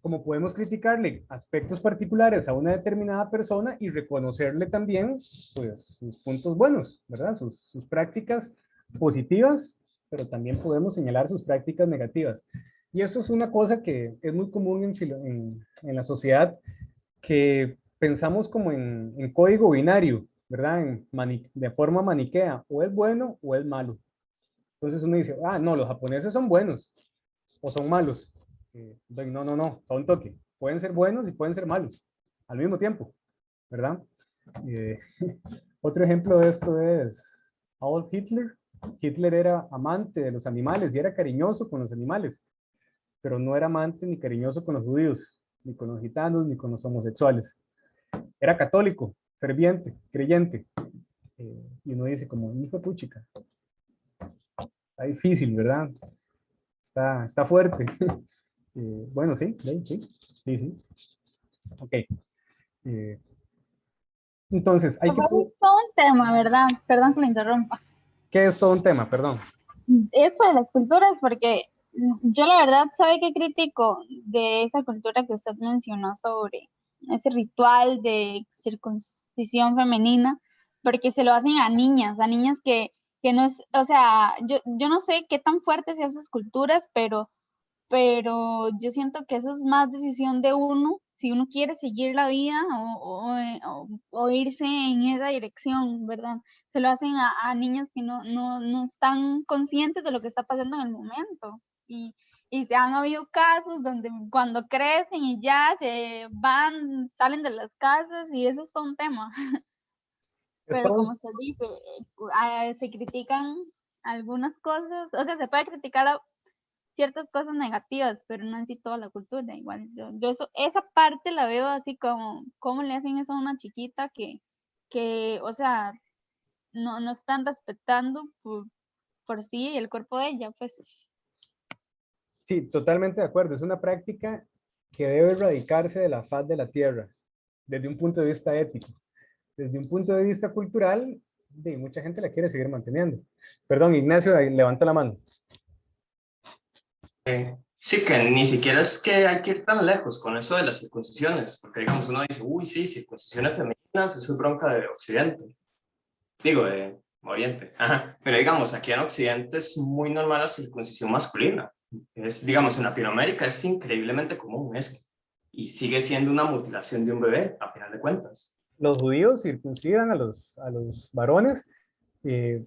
como podemos criticarle aspectos particulares a una determinada persona y reconocerle también pues, sus puntos buenos, ¿verdad? Sus prácticas positivas, pero también podemos señalar sus prácticas negativas. Y eso es una cosa que es muy común en la sociedad, que pensamos como en código binario, ¿verdad? De forma maniquea, o es bueno o es malo. Entonces uno dice, ah, no, los japoneses son buenos o son malos. No, no, no, son toque. Pueden ser buenos y pueden ser malos al mismo tiempo, ¿verdad? Eh, otro ejemplo de esto es Adolf Hitler. Hitler era amante de los animales y era cariñoso con los animales, pero no era amante ni cariñoso con los judíos, ni con los gitanos, ni con los homosexuales. Era católico, ferviente, creyente. Y uno dice como, hijo de puchica, está difícil, ¿verdad? Está fuerte. Bueno, sí, sí, sí, sí. Ok. Eh, entonces, hay que... Pues es todo un tema, ¿verdad? Perdón que lo interrumpa. ¿Qué es todo un tema? Perdón. Eso de las culturas, porque yo la verdad, ¿sabe qué critico de esa cultura que usted mencionó sobre ese ritual de circuncisión femenina? porque se lo hacen a niñas que no es, o sea, yo no sé qué tan fuertes sean sus culturas, pero yo siento que eso es más decisión de uno, si uno quiere seguir la vida o irse en esa dirección, ¿verdad? Se lo hacen a niñas que no están conscientes de lo que está pasando en el momento. Y se han habido casos donde cuando crecen y ya se van, salen de las casas y eso es todo un tema. Pero Son, como se dice, se critican algunas cosas, o sea, se puede criticar ciertas cosas negativas, pero no en sí toda la cultura. Igual yo eso, esa parte la veo así como, ¿cómo le hacen eso a una chiquita o sea, no están respetando por sí el cuerpo de ella? Pues sí, totalmente de acuerdo. Es una práctica que debe erradicarse de la faz de la tierra, desde un punto de vista ético. Desde un punto de vista cultural, mucha gente la quiere seguir manteniendo. Perdón, Ignacio, ahí levanta la mano. Sí, que ni siquiera es que hay que ir tan lejos con eso de las circuncisiones, porque digamos, uno dice, uy, sí, circuncisiones femeninas, eso es bronca de Occidente, digo, de Oriente, ajá. Pero digamos, aquí en Occidente es muy normal la circuncisión masculina, es, digamos, en Latinoamérica es increíblemente común eso, y sigue siendo una mutilación de un bebé, a final de cuentas. Los judíos circuncidan a los varones. eh,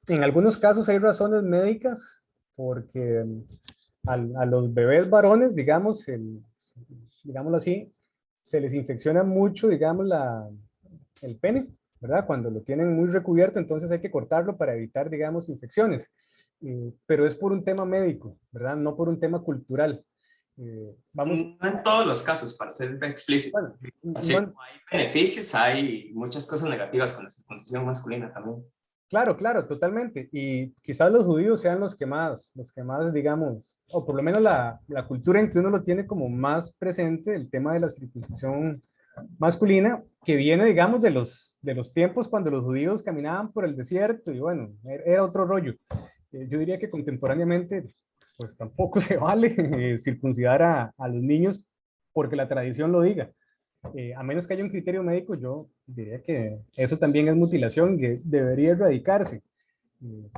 en algunos casos hay razones médicas porque a los bebés varones, digamos, digámoslo así, se les infecciona mucho, digamos, el pene, ¿verdad? Cuando lo tienen muy recubierto, entonces hay que cortarlo para evitar, digamos, infecciones. Pero es por un tema médico, ¿verdad? No por un tema cultural. Vamos, No en todos los casos, para ser explícito. bueno, Así no, como hay beneficios, hay muchas cosas negativas con la circuncisión masculina también. claro, claro, totalmente. Y quizás los judíos sean los que más, digamos, o por lo menos la cultura en que uno lo tiene como más presente, el tema de la circuncisión masculina, que viene, digamos, de los tiempos cuando los judíos caminaban por el desierto y bueno, era otro rollo. Yo diría que contemporáneamente, pues tampoco se vale circuncidar a los niños porque la tradición lo diga. A menos que haya un criterio médico, yo diría que eso también es mutilación y debería erradicarse. Eh,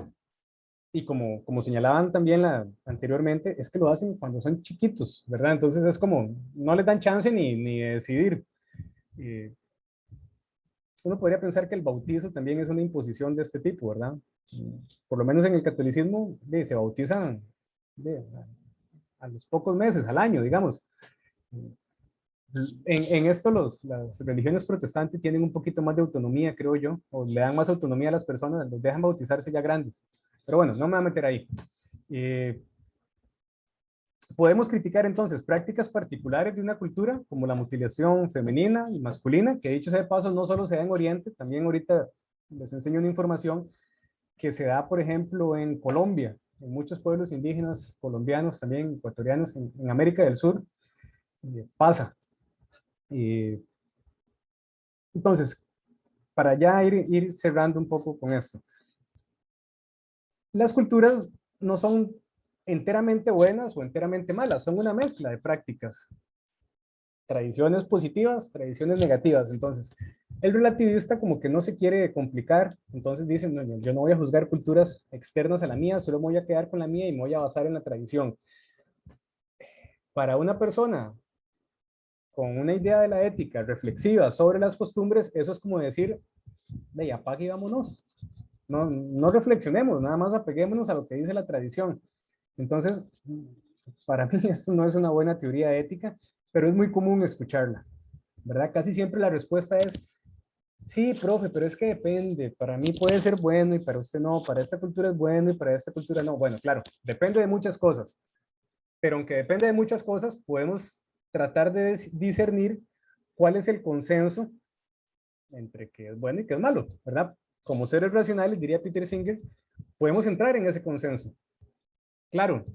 y como señalaban también anteriormente, es que lo hacen cuando son chiquitos, ¿verdad? Entonces es como, no les dan chance ni de decidir. Eh, Uno podría pensar que el bautizo también es una imposición de este tipo, ¿verdad? Por lo menos en el catolicismo se bautizan de, a los pocos meses, al año, digamos. En esto las religiones protestantes tienen un poquito más de autonomía, creo yo, o le dan más autonomía a las personas, los dejan bautizarse ya grandes. Pero bueno, no me voy a meter ahí. Eh, Podemos criticar entonces prácticas particulares de una cultura, como la mutilación femenina y masculina, que dicho sea de paso, no solo se da en Oriente, también ahorita les enseño una información que se da, por ejemplo, en Colombia, en muchos pueblos indígenas colombianos, también ecuatorianos, en América del Sur, pasa. Entonces, para ya ir cerrando un poco con esto. Las culturas no son enteramente buenas o enteramente malas, son una mezcla de prácticas, tradiciones positivas, tradiciones negativas. Entonces, el relativista como que no se quiere complicar, entonces dicen, no, yo no voy a juzgar culturas externas a la mía, solo me voy a quedar con la mía y me voy a basar en la tradición. Para una persona con una idea de la ética reflexiva sobre las costumbres, eso es como decir, de apague y vámonos. No reflexionemos, nada más apeguémonos a lo que dice la tradición. Entonces, para mí eso no es una buena teoría ética, pero es muy común escucharla, ¿verdad? Casi siempre la respuesta es, sí, profe, pero es que depende, para mí puede ser bueno y para usted no, para esta cultura es bueno y para esta cultura no. Bueno, claro, depende de muchas cosas, pero aunque depende de muchas cosas, podemos tratar de discernir cuál es el consenso entre qué es bueno y qué es malo, ¿verdad? Como seres racionales, diría Peter Singer, podemos entrar en ese consenso. Claro,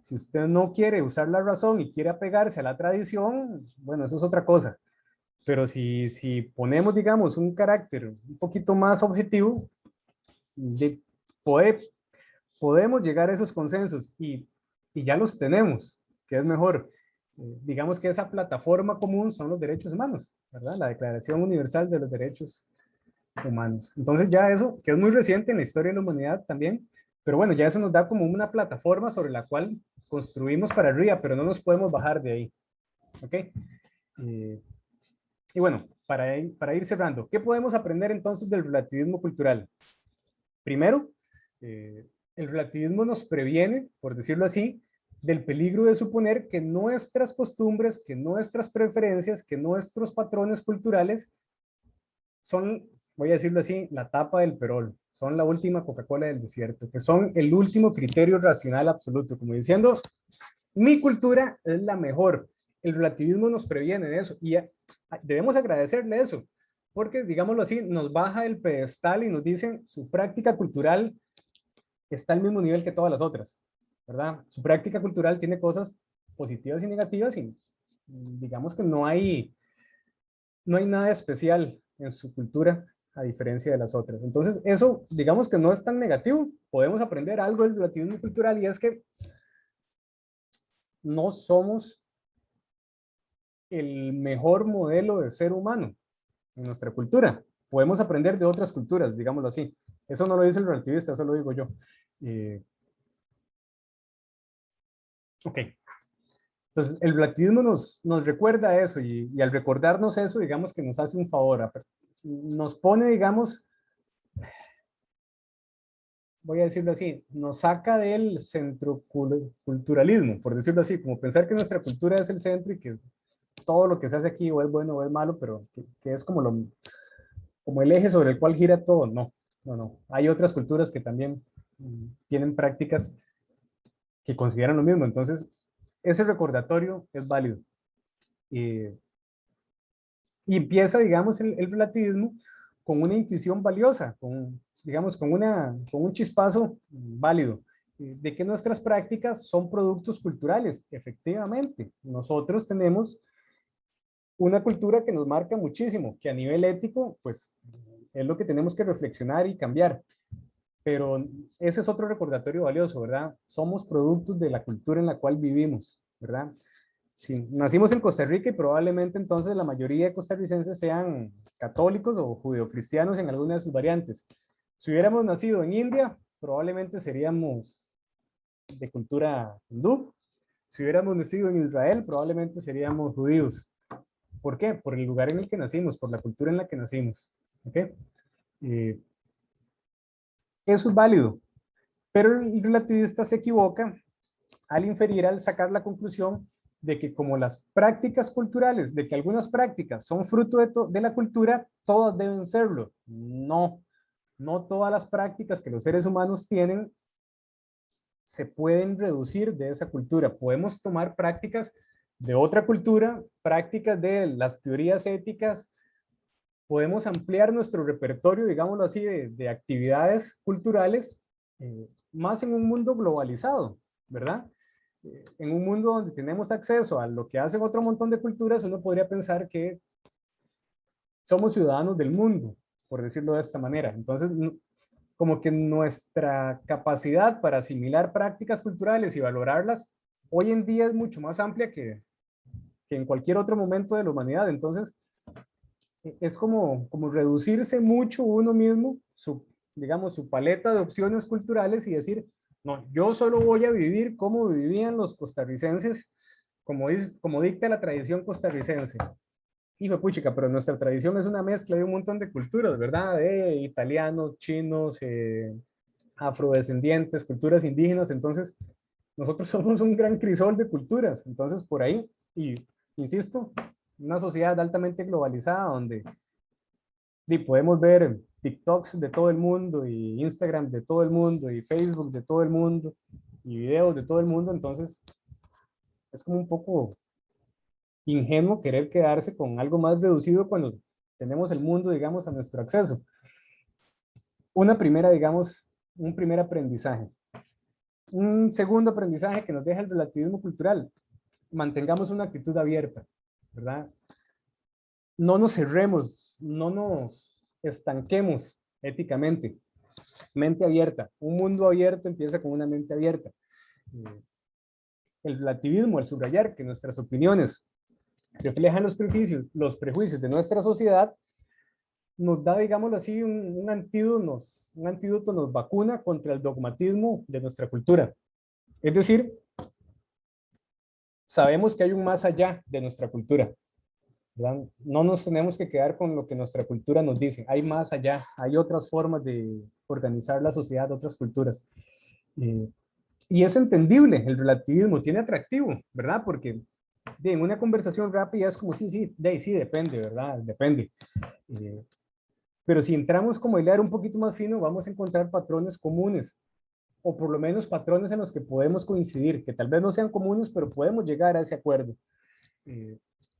si usted no quiere usar la razón y quiere apegarse a la tradición, bueno, eso es otra cosa. Pero si ponemos, digamos, un carácter un poquito más objetivo, de, puede, podemos llegar a esos consensos y ya los tenemos, que es mejor. Digamos que esa plataforma común son los derechos humanos, ¿verdad? La Declaración Universal de los Derechos humanos. Entonces ya eso, que es muy reciente en la historia de la humanidad también, pero bueno, ya eso nos da como una plataforma sobre la cual construimos para arriba, pero no nos podemos bajar de ahí. ¿Ok? Y bueno, para ir cerrando, ¿qué podemos aprender entonces del relativismo cultural? Primero, el relativismo nos previene, por decirlo así, del peligro de suponer que nuestras costumbres, que nuestras preferencias, que nuestros patrones culturales son, voy a decirlo así, la tapa del perol, son la última Coca-Cola del desierto, que son el último criterio racional absoluto, como diciendo, mi cultura es la mejor. El relativismo nos previene de eso y debemos agradecerle eso, porque, digámoslo así, nos baja el pedestal y nos dicen su práctica cultural está al mismo nivel que todas las otras, ¿verdad? Su práctica cultural tiene cosas positivas y negativas y digamos que no hay nada especial en su cultura a diferencia de las otras. Entonces, eso digamos que no es tan negativo. Podemos aprender algo del relativismo cultural y es que no somos el mejor modelo de ser humano en nuestra cultura. Podemos aprender de otras culturas, digámoslo así. Eso no lo dice el relativista, eso lo digo yo. Ok. Entonces, el relativismo nos recuerda eso y al recordarnos eso, digamos que nos hace un favor. Nos pone, digamos, voy a decirlo así, nos saca del centroculturalismo, por decirlo así, como pensar que nuestra cultura es el centro y que todo lo que se hace aquí o es bueno o es malo, pero que es como, como el eje sobre el cual gira todo. No, no, no. Hay otras culturas que también tienen prácticas que consideran lo mismo. Entonces, ese recordatorio es válido. Y empieza, digamos, el relativismo con una intuición valiosa, digamos, con un chispazo válido, de que nuestras prácticas son productos culturales. Efectivamente, nosotros tenemos una cultura que nos marca muchísimo, que a nivel ético, pues, es lo que tenemos que reflexionar y cambiar. Pero ese es otro recordatorio valioso, ¿verdad? Somos productos de la cultura en la cual vivimos, ¿verdad? Sí, nacimos en Costa Rica y probablemente entonces la mayoría de costarricenses sean católicos o judeocristianos en alguna de sus variantes. Si hubiéramos nacido en India, probablemente seríamos de cultura hindú. Si hubiéramos nacido en Israel, probablemente seríamos judíos. ¿Por qué? Por el lugar en el que nacimos, por la cultura en la que nacimos. ¿Ok? Eso es válido, pero el relativista se equivoca al inferir, al sacar la conclusión de que como las prácticas culturales, de que algunas prácticas son fruto de la cultura, todas deben serlo. No, no todas las prácticas que los seres humanos tienen se pueden reducir de esa cultura. Podemos tomar prácticas de otra cultura, prácticas de las teorías éticas, podemos ampliar nuestro repertorio, digámoslo así, de actividades culturales, más en un mundo globalizado, ¿verdad? En un mundo donde tenemos acceso a lo que hacen otro montón de culturas, uno podría pensar que somos ciudadanos del mundo, por decirlo de esta manera. Entonces, como que nuestra capacidad para asimilar prácticas culturales y valorarlas hoy en día es mucho más amplia que en cualquier otro momento de la humanidad. Entonces, es como reducirse mucho uno mismo, digamos, su paleta de opciones culturales y decir, no, yo solo voy a vivir como vivían los costarricenses, como dicta la tradición costarricense. Hijo de puchica, pero nuestra tradición es una mezcla de un montón de culturas, ¿verdad? De italianos, chinos, afrodescendientes, culturas indígenas. Entonces, nosotros somos un gran crisol de culturas. Entonces, por ahí, y insisto, una sociedad altamente globalizada donde podemos ver TikToks de todo el mundo y Instagram de todo el mundo y Facebook de todo el mundo y videos de todo el mundo. Entonces, es como un poco ingenuo querer quedarse con algo más reducido cuando tenemos el mundo, digamos, a nuestro acceso. Una primera, digamos, un primer aprendizaje. Un segundo aprendizaje que nos deja el relativismo cultural. Mantengamos una actitud abierta, ¿verdad? No nos cerremos, no nos estanquemos éticamente. Mente abierta. Un mundo abierto empieza con una mente abierta. El relativismo, al subrayar que nuestras opiniones reflejan los prejuicios de nuestra sociedad, nos da, digámoslo así, un antídoto nos vacuna contra el dogmatismo de nuestra cultura. Es decir, sabemos que hay un más allá de nuestra cultura, ¿verdad? No nos tenemos que quedar con lo que nuestra cultura nos dice. Hay más allá, hay otras formas de organizar la sociedad, otras culturas. Eh, y es entendible, el relativismo tiene atractivo, ¿verdad? Porque en una conversación rápida es como, sí, depende, ¿verdad? Depende. Eh, pero si entramos como a hilar un poquito más fino, vamos a encontrar patrones comunes, o por lo menos patrones en los que podemos coincidir, que tal vez no sean comunes, pero podemos llegar a ese acuerdo. Eh,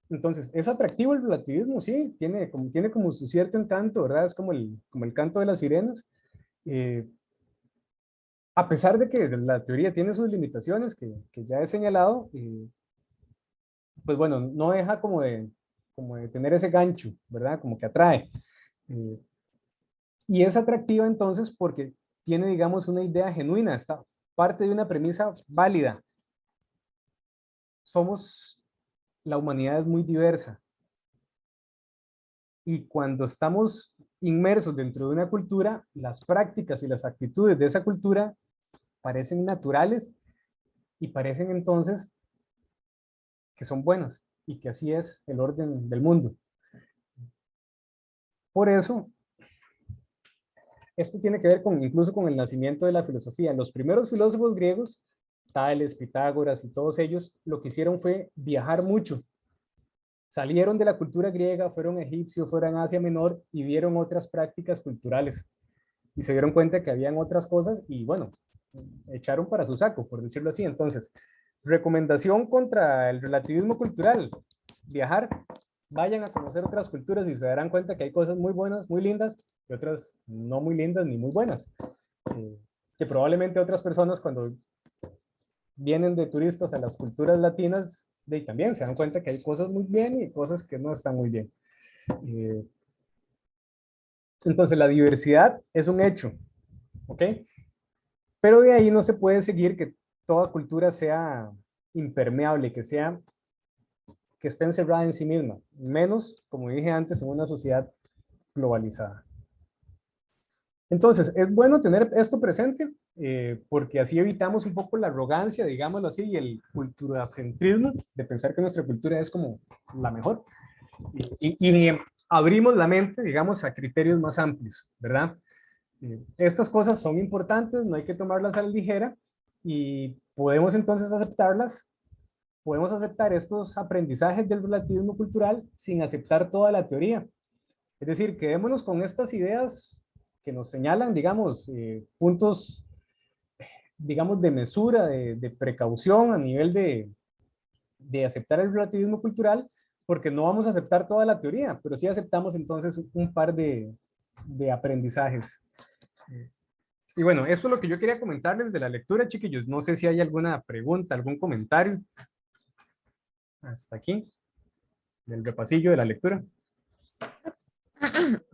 entonces, ¿es atractivo el relativismo? Sí, tiene como su cierto encanto, ¿verdad? Es como el canto de las sirenas. Eh, a pesar de que la teoría tiene sus limitaciones, que ya he señalado, pues bueno, no deja como de tener ese gancho, ¿verdad? Como que atrae. Eh, y es atractiva entonces porque tiene, digamos, una idea genuina, está parte de una premisa válida. La humanidad es muy diversa. Y cuando estamos inmersos dentro de una cultura, las prácticas y las actitudes de esa cultura parecen naturales y parecen entonces que son buenas y que así es el orden del mundo. Por eso, esto tiene que ver incluso con el nacimiento de la filosofía. Los primeros filósofos griegos, Tales, Pitágoras y todos ellos, lo que hicieron fue viajar mucho. Salieron de la cultura griega, fueron a Egipcio, fueron a Asia Menor y vieron otras prácticas culturales. Y se dieron cuenta que habían otras cosas y bueno, echaron para su saco, por decirlo así. Entonces, recomendación contra el relativismo cultural: viajar, vayan a conocer otras culturas y se darán cuenta que hay cosas muy buenas, muy lindas, y otras no muy lindas ni muy buenas. Que probablemente otras personas cuando vienen de turistas a las culturas latinas, también se dan cuenta que hay cosas muy bien y cosas que no están muy bien. Entonces, la diversidad es un hecho, ¿ok? Pero de ahí no se puede seguir que toda cultura sea impermeable, que esté encerrada en sí misma, menos, como dije antes, en una sociedad globalizada. Entonces, es bueno tener esto presente, porque así evitamos un poco la arrogancia, digámoslo así, y el culturacentrismo de pensar que nuestra cultura es como la mejor. Y abrimos la mente, digamos, a criterios más amplios, ¿verdad? Estas cosas son importantes, no hay que tomarlas a la ligera y podemos entonces aceptarlas. Podemos aceptar estos aprendizajes del relativismo cultural sin aceptar toda la teoría. Es decir, quedémonos con estas ideas que nos señalan, digamos, puntos, digamos, de mesura, de precaución a nivel de aceptar el relativismo cultural, porque no vamos a aceptar toda la teoría, pero sí aceptamos entonces un par de aprendizajes. Y bueno, eso es lo que yo quería comentarles de la lectura, chiquillos. No sé si hay alguna pregunta, algún comentario hasta aquí, del repasillo de la lectura.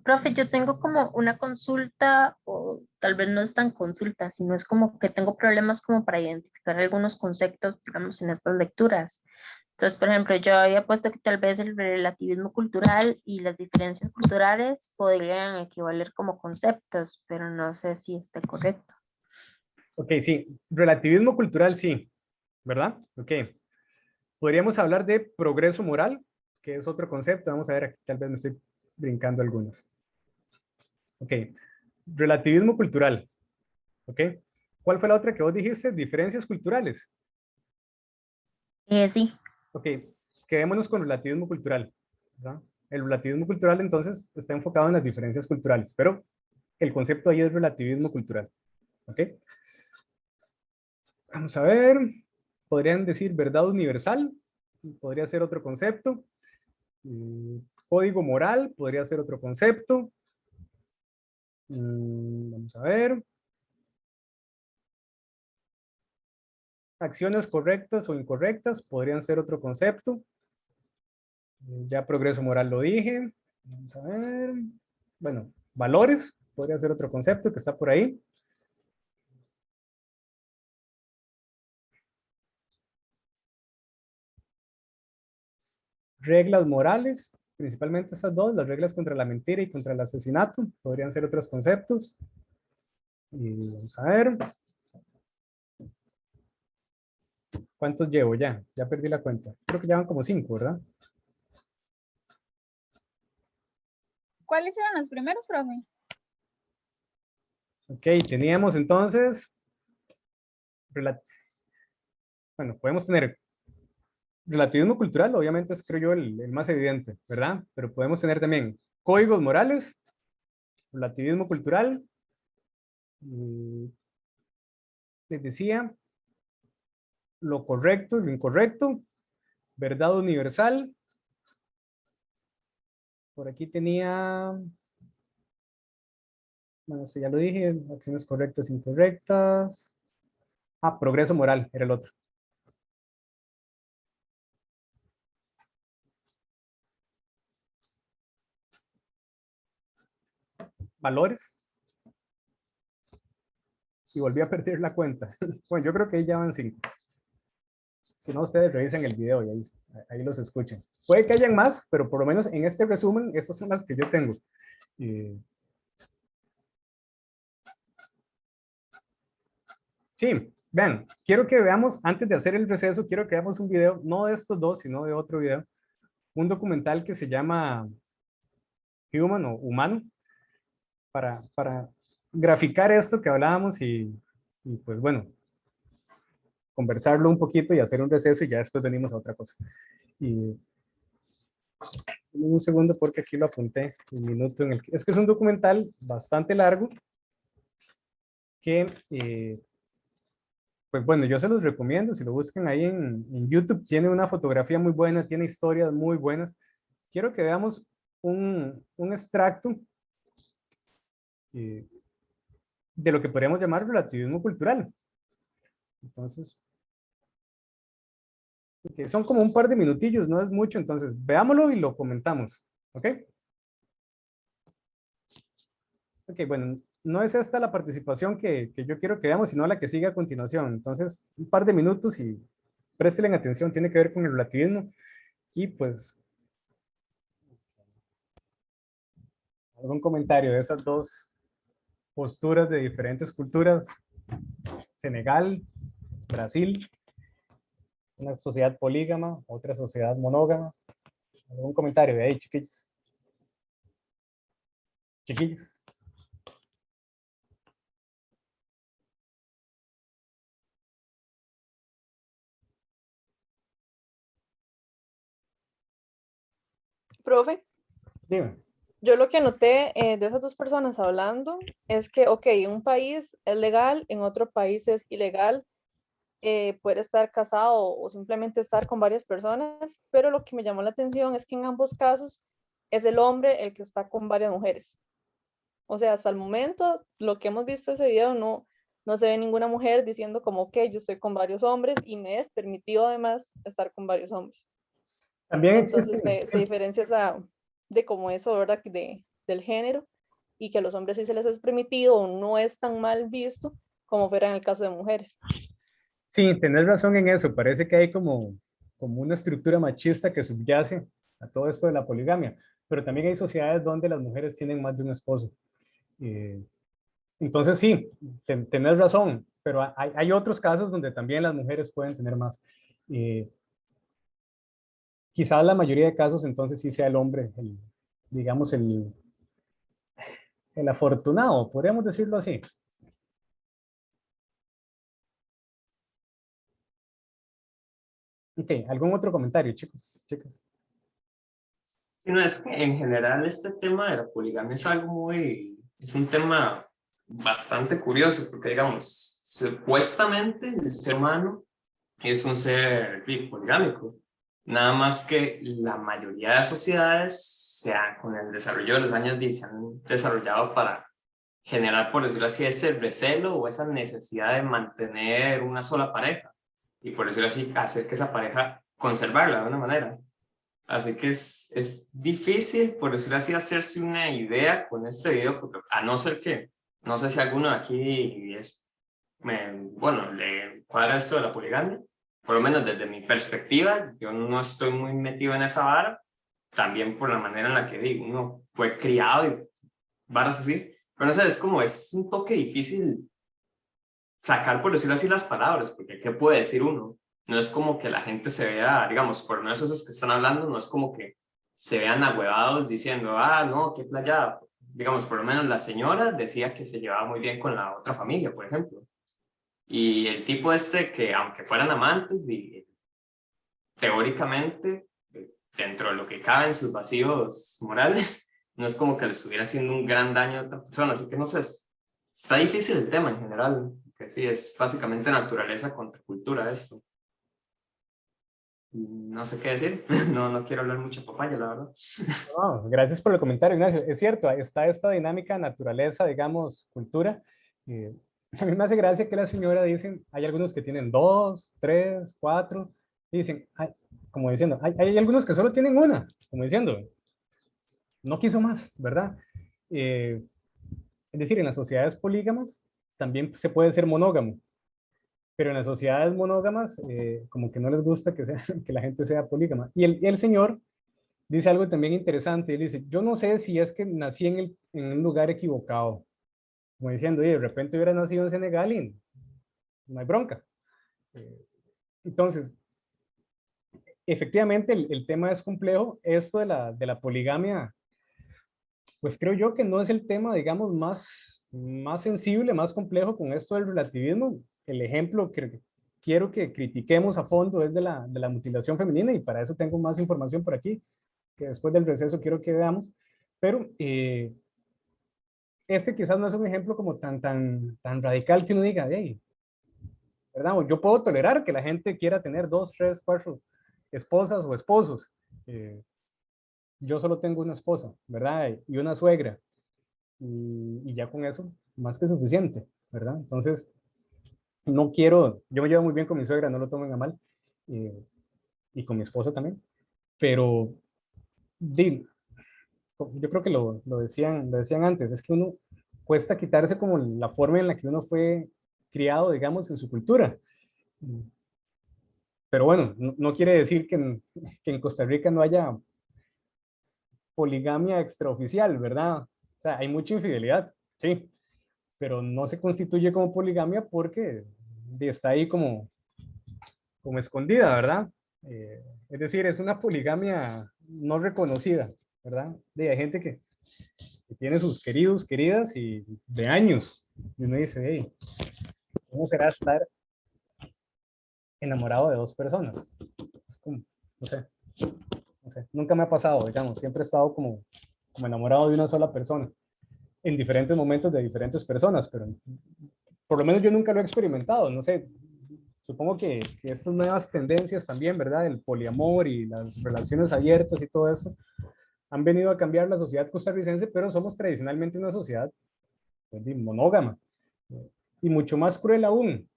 Profe, yo tengo como una consulta, o tal vez no es tan consulta, sino es como que tengo problemas como para identificar algunos conceptos, digamos, en estas lecturas. Entonces, por ejemplo, yo había puesto que tal vez el relativismo cultural y las diferencias culturales podrían equivaler como conceptos, pero no sé si está correcto. Ok, sí, relativismo cultural sí, ¿verdad? Ok. Podríamos hablar de progreso moral, que es otro concepto. Vamos a ver, aquí tal vez me estoy brincando algunos. Ok, relativismo cultural. Ok. ¿Cuál fue la otra que vos dijiste? Diferencias culturales. Sí, Ok, quedémonos con relativismo cultural, ¿verdad? El relativismo cultural entonces está enfocado en las diferencias culturales, pero el concepto ahí es relativismo cultural. Ok. Vamos a ver. Podrían decir verdad universal, podría ser otro concepto. Código moral podría ser otro concepto. Vamos a ver. Acciones correctas o incorrectas podrían ser otro concepto. Ya progreso moral lo dije. Vamos a ver. Bueno, valores podría ser otro concepto que está por ahí. Reglas morales principalmente estas dos, las reglas contra la mentira y contra el asesinato. Podrían ser otros conceptos. Y vamos a ver. ¿Cuántos llevo ya? Ya perdí la cuenta. Creo que llevan como 5, ¿verdad? ¿Cuáles eran los primeros, profe? Ok, teníamos entonces, bueno, podemos tener relativismo cultural, obviamente es, creo yo, el más evidente, ¿verdad? Pero podemos tener también códigos morales, relativismo cultural, y les decía, lo correcto y lo incorrecto, verdad universal. Por aquí tenía, bueno, eso ya lo dije, acciones correctas, incorrectas. Ah, progreso moral era el otro. Valores. Y volví a perder la cuenta. Bueno, yo creo que ahí ya van 5. Si no, ustedes revisen el video y ahí los escuchen. Puede que hayan más, pero por lo menos en este resumen, estas son las que yo tengo. Sí, vean, quiero que veamos, antes de hacer el receso, quiero que veamos un video, no de estos dos, sino de otro video, un documental que se llama Human o Humano, para graficar esto que hablábamos y pues bueno, conversarlo un poquito y hacer un receso y ya después venimos a otra cosa. Y un segundo porque aquí lo apunté, un minuto en el que, es que es un documental bastante largo que, pues bueno, yo se los recomiendo, si lo buscan ahí en YouTube, tiene una fotografía muy buena, tiene historias muy buenas. Quiero que veamos un extracto de lo que podríamos llamar relativismo cultural. Entonces, okay, son como un par de minutillos, no es mucho, entonces veámoslo y lo comentamos, ¿ok? Ok, bueno, no es esta la participación que yo quiero que veamos, sino la que sigue a continuación. Entonces, un par de minutos y presten atención, tiene que ver con el relativismo y pues algún comentario de esas dos posturas de diferentes culturas, Senegal, Brasil, una sociedad polígama, otra sociedad monógama. ¿Algún comentario de ahí, chiquillos? Chiquillos. Profe, Dime. yo lo que noté de esas dos personas hablando es que, ok, en un país es legal, en otro país es ilegal, puede estar casado o simplemente estar con varias personas, pero lo que me llamó la atención es que en ambos casos es el hombre el que está con varias mujeres. O sea, hasta el momento, lo que hemos visto ese video, no se ve ninguna mujer diciendo como, ok, yo estoy con varios hombres y me es permitido además estar con varios hombres. También Entonces existe, se diferencia esa, de como eso, ¿verdad? Del género y que a los hombres sí se les es permitido o no es tan mal visto como fuera en el caso de mujeres. sí, tenés razón en eso. Parece que hay como una estructura machista que subyace a todo esto de la poligamia. Pero también hay sociedades donde las mujeres tienen más de un esposo. Eh, entonces sí, tenés razón, pero hay otros casos donde también las mujeres pueden tener más. Quizás la mayoría de casos entonces sí sea el hombre, digamos, el afortunado, podríamos decirlo así. Ok, ¿algún otro comentario, chicos, chicas? No, es que en general este tema de la poligamia es algo es un tema bastante curioso, porque digamos, supuestamente el ser humano es un ser poligámico, nada más que la mayoría de sociedades, sea con el desarrollo de los años, se han desarrollado para generar, por decirlo así, ese recelo o esa necesidad de mantener una sola pareja, y por decirlo así, hacer que esa pareja conservarla de una manera. Así que es difícil, por decirlo así, hacerse una idea con este video, porque a no ser que, no sé si alguno de aquí bueno, le cuadra esto de la poligamia, por lo menos desde mi perspectiva, yo no estoy muy metido en esa vara, también por la manera en la que digo, uno fue criado y varas así, pero no sé, es un toque difícil sacar, por decirlo así, las palabras, porque ¿qué puede decir uno? No es como que la gente se vea, digamos, por no esos que están hablando, no es como que se vean ahuevados diciendo, ah, no, qué playa. Digamos, por lo menos la señora decía que se llevaba muy bien con la otra familia, por ejemplo. Y el tipo este que, aunque fueran amantes, teóricamente, dentro de lo que cabe en sus vacíos morales, no es como que le estuviera haciendo un gran daño a otra persona. Así que no sé, está difícil el tema en general, que sí, es básicamente naturaleza contra cultura esto. No sé qué decir, no quiero hablar mucha papaya, la verdad. No, gracias por el comentario, Ignacio. Es cierto, está esta dinámica naturaleza, digamos, cultura. A mí me hace gracia que la señora dicen, hay algunos que tienen 2, 3, 4, y dicen, como diciendo, hay algunos que solo tienen una, como diciendo, no quiso más, ¿verdad? Es decir, en las sociedades polígamas también se puede ser monógamo, pero en las sociedades monógamas como que no les gusta que la gente sea polígama. Y el señor dice algo también interesante. Él dice, yo no sé si es que nací en un lugar equivocado. Como diciendo, oye, de repente hubiera nacido en Senegal y no hay bronca. Entonces, efectivamente, el tema es complejo. Esto de la poligamia, pues creo yo que no es el tema, digamos, más sensible, más complejo con esto del relativismo. El ejemplo que quiero que critiquemos a fondo es de la mutilación femenina, y para eso tengo más información por aquí, que después del receso quiero que veamos, pero este quizás no es un ejemplo como tan radical que uno diga, hey, ¿verdad? O yo puedo tolerar que la gente quiera tener 2, 3, 4 esposas o esposos. Yo solo tengo una esposa, ¿verdad? Y una suegra, y ya con eso, más que suficiente, ¿verdad? Entonces, no quiero, yo me llevo muy bien con mi suegra, no lo tomen a mal, y con mi esposa también, pero yo creo que lo decían antes, es que uno cuesta quitarse como la forma en la que uno fue criado, digamos, en su cultura. Pero bueno, no quiere decir que en Costa Rica no haya poligamia extraoficial, ¿verdad? O sea, hay mucha infidelidad, sí, pero no se constituye como poligamia porque está ahí como escondida, ¿verdad? Es decir, es una poligamia no reconocida, ¿verdad? Hay gente que tiene sus queridos, queridas y de años. Y uno dice, hey, ¿cómo será estar enamorado de 2 personas? Es como, no sé, no sé, nunca me ha pasado, digamos, siempre he estado como enamorado de una sola persona, en diferentes momentos de diferentes personas, pero por lo menos yo nunca lo he experimentado, no sé, supongo que estas nuevas tendencias también, ¿verdad? El poliamor y las relaciones abiertas y todo eso, han venido a cambiar la sociedad costarricense, pero somos tradicionalmente una sociedad pues, monógama, y mucho más cruel aún.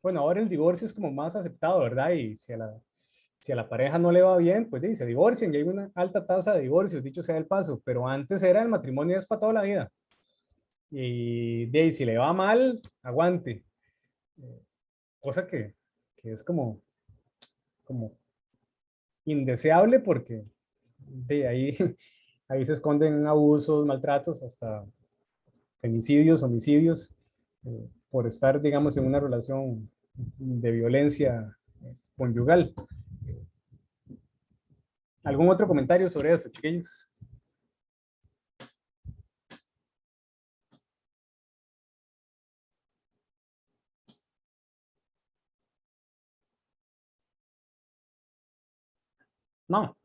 Bueno, ahora el divorcio es como más aceptado, ¿verdad? Y si a la pareja no le va bien, pues se divorcian, y hay una alta tasa de divorcios, dicho sea el paso, pero antes era el matrimonio es para toda la vida. Y de ahí, si le va mal, aguante. Cosa que es como indeseable porque de ahí, ahí se esconden abusos, maltratos, hasta femicidios, homicidios, por estar, digamos, en una relación de violencia conyugal. ¿Algún otro comentario sobre eso, chiquillos? No.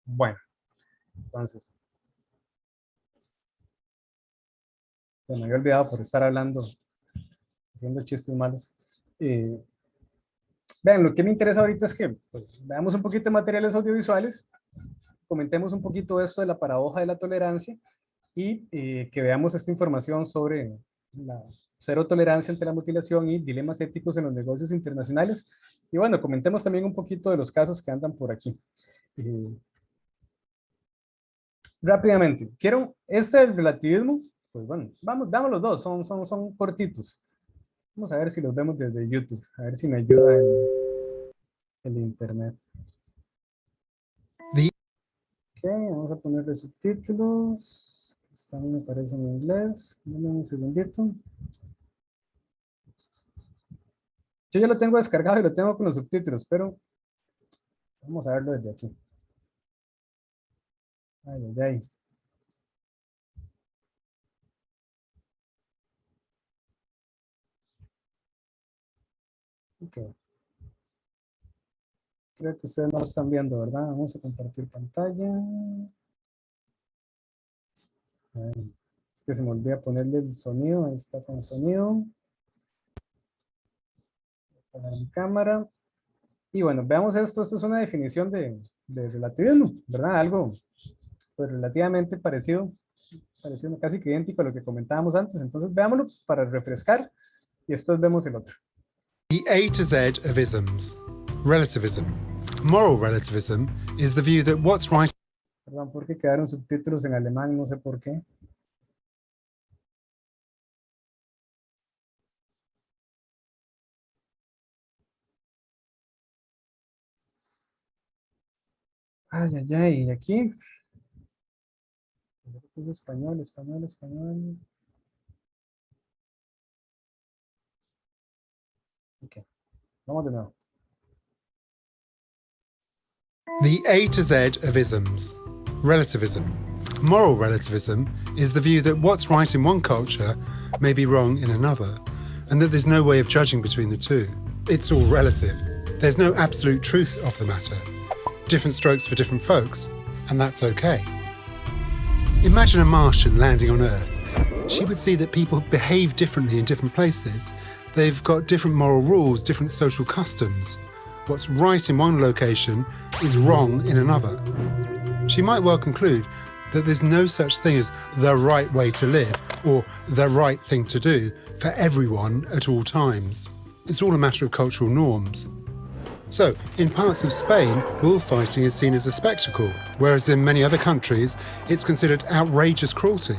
Bueno, entonces, me había olvidado por estar hablando, haciendo chistes malos. Vean, lo que me interesa ahorita es que pues, veamos un poquito de materiales audiovisuales, comentemos un poquito esto de la paradoja de la tolerancia, y que veamos esta información sobre la cero tolerancia ante la mutilación y dilemas éticos en los negocios internacionales. Y bueno, comentemos también un poquito de los casos que andan por aquí. Rápidamente, quiero, este del relativismo, pues bueno, veamos los dos, son cortitos. Vamos a ver si los vemos desde YouTube, a ver si me ayuda el internet. Ok, vamos a ponerle subtítulos. Están, me parece, en inglés. Dame un segundito. Yo ya lo tengo descargado y lo tengo con los subtítulos, pero vamos a verlo desde aquí. Ay, ay, ay. Ok. Creo que ustedes no lo están viendo, ¿verdad? Vamos a compartir pantalla. Ay, es que se me olvida ponerle el sonido. Ahí está con el sonido. Voy a poner mi cámara. Y bueno, veamos esto. Esto es una definición de relativismo, ¿verdad? Algo pues, relativamente parecido, casi que idéntico a lo que comentábamos antes. Entonces veámoslo para refrescar y después vemos el otro. The A to Z of isms. Relativism. Moral relativism is the view that what's right. Perdón, porque quedaron subtítulos en alemán, no sé por qué. Ay, ay, ay, y aquí. Español, español, español. Ok, vamos de nuevo. The A to Z of isms. Relativism. Moral relativism is the view that what's right in one culture may be wrong in another, and that there's no way of judging between the two. It's all relative. There's no absolute truth of the matter. Different strokes for different folks, and that's okay. Imagine a Martian landing on Earth. She would see that people behave differently in different places. They've got different moral rules, different social customs. What's right in one location is wrong in another. She might well conclude that there's no such thing as the right way to live or the right thing to do for everyone at all times. It's all a matter of cultural norms. So, in parts of Spain, bullfighting is seen as a spectacle, whereas in many other countries, it's considered outrageous cruelty.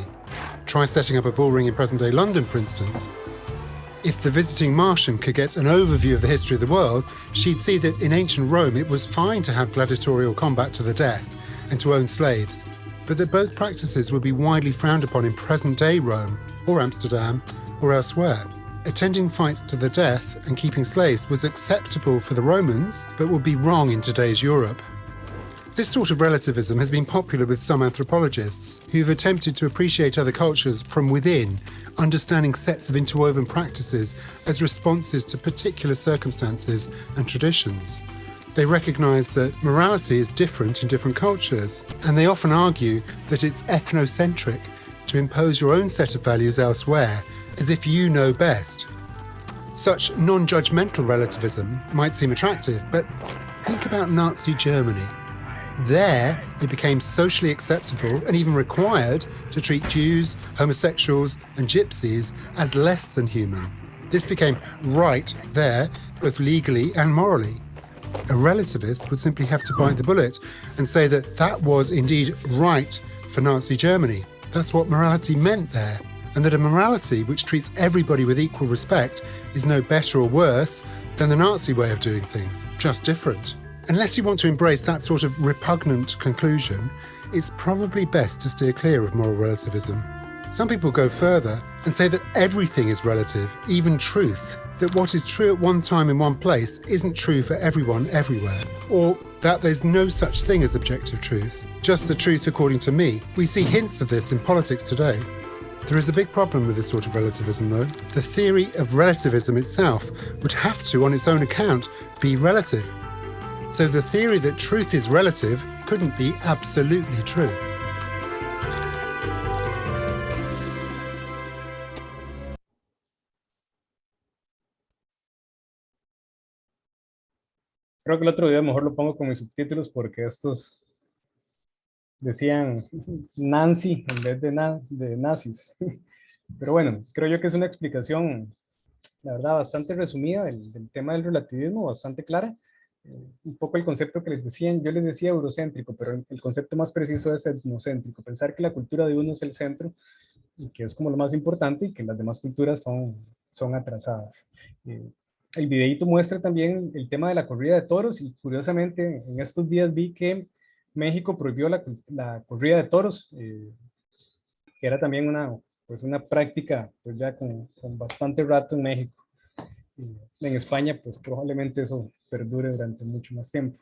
Try setting up a bull ring in present-day London, for instance. If the visiting Martian could get an overview of the history of the world, she'd see that in ancient Rome it was fine to have gladiatorial combat to the death and to own slaves, but that both practices would be widely frowned upon in present-day Rome, or Amsterdam, or elsewhere. Attending fights to the death and keeping slaves was acceptable for the Romans, but would be wrong in today's Europe. This sort of relativism has been popular with some anthropologists who've attempted to appreciate other cultures from within, understanding sets of interwoven practices as responses to particular circumstances and traditions. They recognise that morality is different in different cultures, and they often argue that it's ethnocentric to impose your own set of values elsewhere, as if you know best. Such non-judgmental relativism might seem attractive, but think about Nazi Germany. There, it became socially acceptable and even required to treat Jews, homosexuals, and gypsies as less than human. This became right there, both legally and morally. A relativist would simply have to bite the bullet and say that that was indeed right for Nazi Germany. That's what morality meant there, and that a morality which treats everybody with equal respect is no better or worse than the Nazi way of doing things, just different. Unless you want to embrace that sort of repugnant conclusion, it's probably best to steer clear of moral relativism. Some people go further and say that everything is relative, even truth, that what is true at one time in one place isn't true for everyone everywhere, or that there's no such thing as objective truth, just the truth according to me. We see hints of this in politics today. There is a big problem with this sort of relativism, though. The theory of relativism itself would have to, on its own account, be relative. So the theory that truth is relative couldn't be absolutely true. Creo que el otro video mejor lo pongo con mis subtítulos porque estos decían Nancy en vez de nazis. Pero bueno, creo yo que es una explicación, la verdad, bastante resumida del tema del relativismo, bastante clara. Un poco el concepto que les decían, yo les decía eurocéntrico, pero el concepto más preciso es etnocéntrico, pensar que la cultura de uno es el centro y que es como lo más importante y que las demás culturas son atrasadas. El videíto muestra también el tema de la corrida de toros y curiosamente en estos días vi que México prohibió la corrida de toros, que era también una práctica pues ya con bastante rato en México. En España, pues probablemente eso perdure durante mucho más tiempo.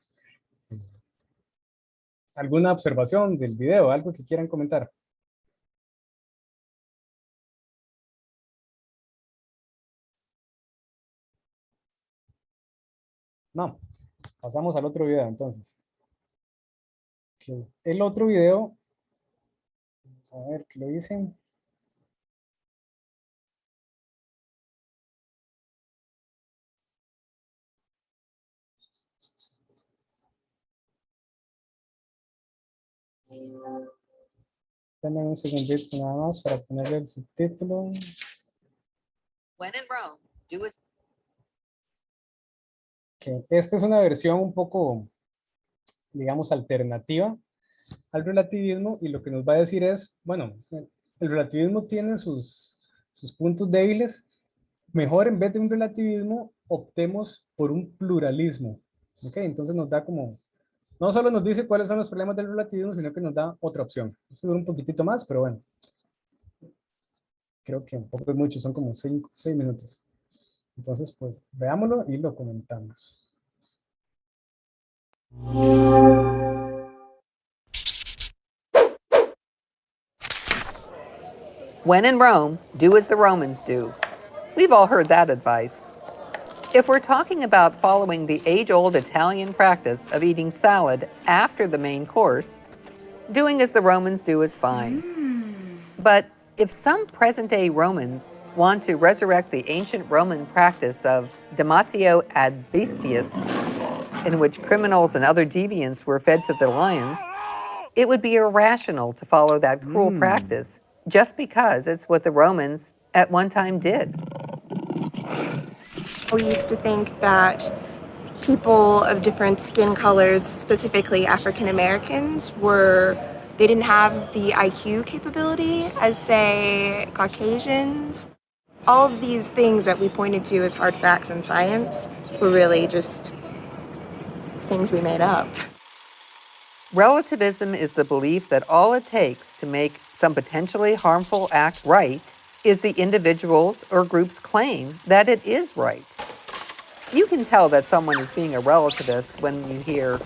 ¿Alguna observación del video? ¿Algo que quieran comentar? No. Pasamos al otro video entonces. Okay. El otro video, vamos a ver qué lo dicen. Dame un segundito nada más para ponerle el subtítulo. When in Rome, do as Okay. Esta es una versión un poco, digamos, alternativa al relativismo, y lo que nos va a decir es, bueno, el relativismo tiene sus puntos débiles. Mejor, en vez de un relativismo, optemos por un pluralismo. Okay. Entonces nos da como, no solo nos dice cuáles son los problemas del relativismo, sino que nos da otra opción. Esto dura un poquitito más, pero bueno. Creo que un poco es mucho, son como 6 minutos. Entonces, pues, veámoslo y lo comentamos. When in Rome, do as the Romans do. We've all heard that advice. If we're talking about following the age-old Italian practice of eating salad after the main course, doing as the Romans do is fine. But if some present-day Romans want to resurrect the ancient Roman practice of damnatio ad bestias, in which criminals and other deviants were fed to the lions, it would be irrational to follow that cruel practice just because it's what the Romans at one time did. We used to think that people of different skin colors, specifically African Americans, they didn't have the IQ capability as, say, Caucasians. All of these things that we pointed to as hard facts in science were really just things we made up. Relativism is the belief that all it takes to make some potentially harmful act right is the individual's or group's claim that it is right. You can tell that someone is being a relativist when you hear,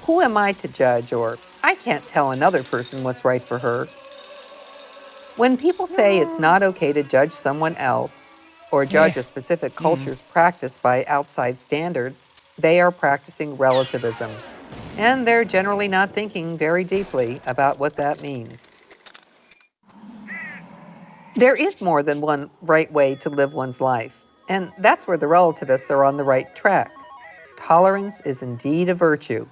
"Who am I to judge?" or "I can't tell another person what's right for her." When people say it's not okay to judge someone else or judge a specific culture's practice by outside standards, they are practicing relativism. And they're generally not thinking very deeply about what that means. There is more than one right way to live one's life, and that's where the relativists are on the right track. Tolerance is indeed a virtue.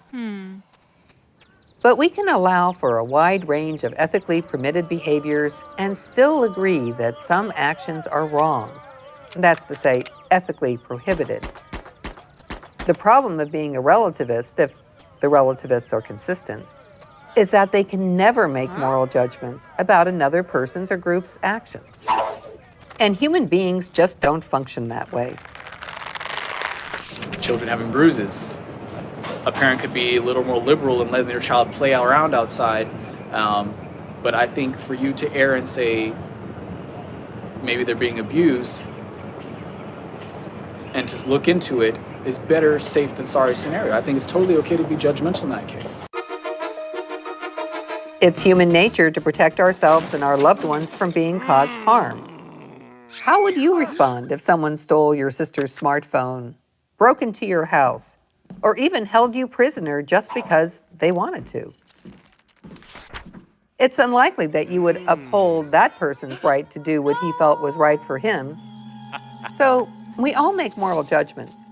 But we can allow for a wide range of ethically permitted behaviors and still agree that some actions are wrong. That's to say, ethically prohibited. The problem of being a relativist, if the relativists are consistent, is that they can never make moral judgments about another person's or group's actions. And human beings just don't function that way. Children having bruises. A parent could be a little more liberal in letting their child play around outside, but I think for you to err and say maybe they're being abused and to look into it is better safe than sorry scenario. I think it's totally okay to be judgmental in that case. It's human nature to protect ourselves and our loved ones from being caused harm. How would you respond if someone stole your sister's smartphone, broke into your house, or even held you prisoner just because they wanted to? It's unlikely that you would uphold that person's right to do what he felt was right for him. So we all make moral judgments.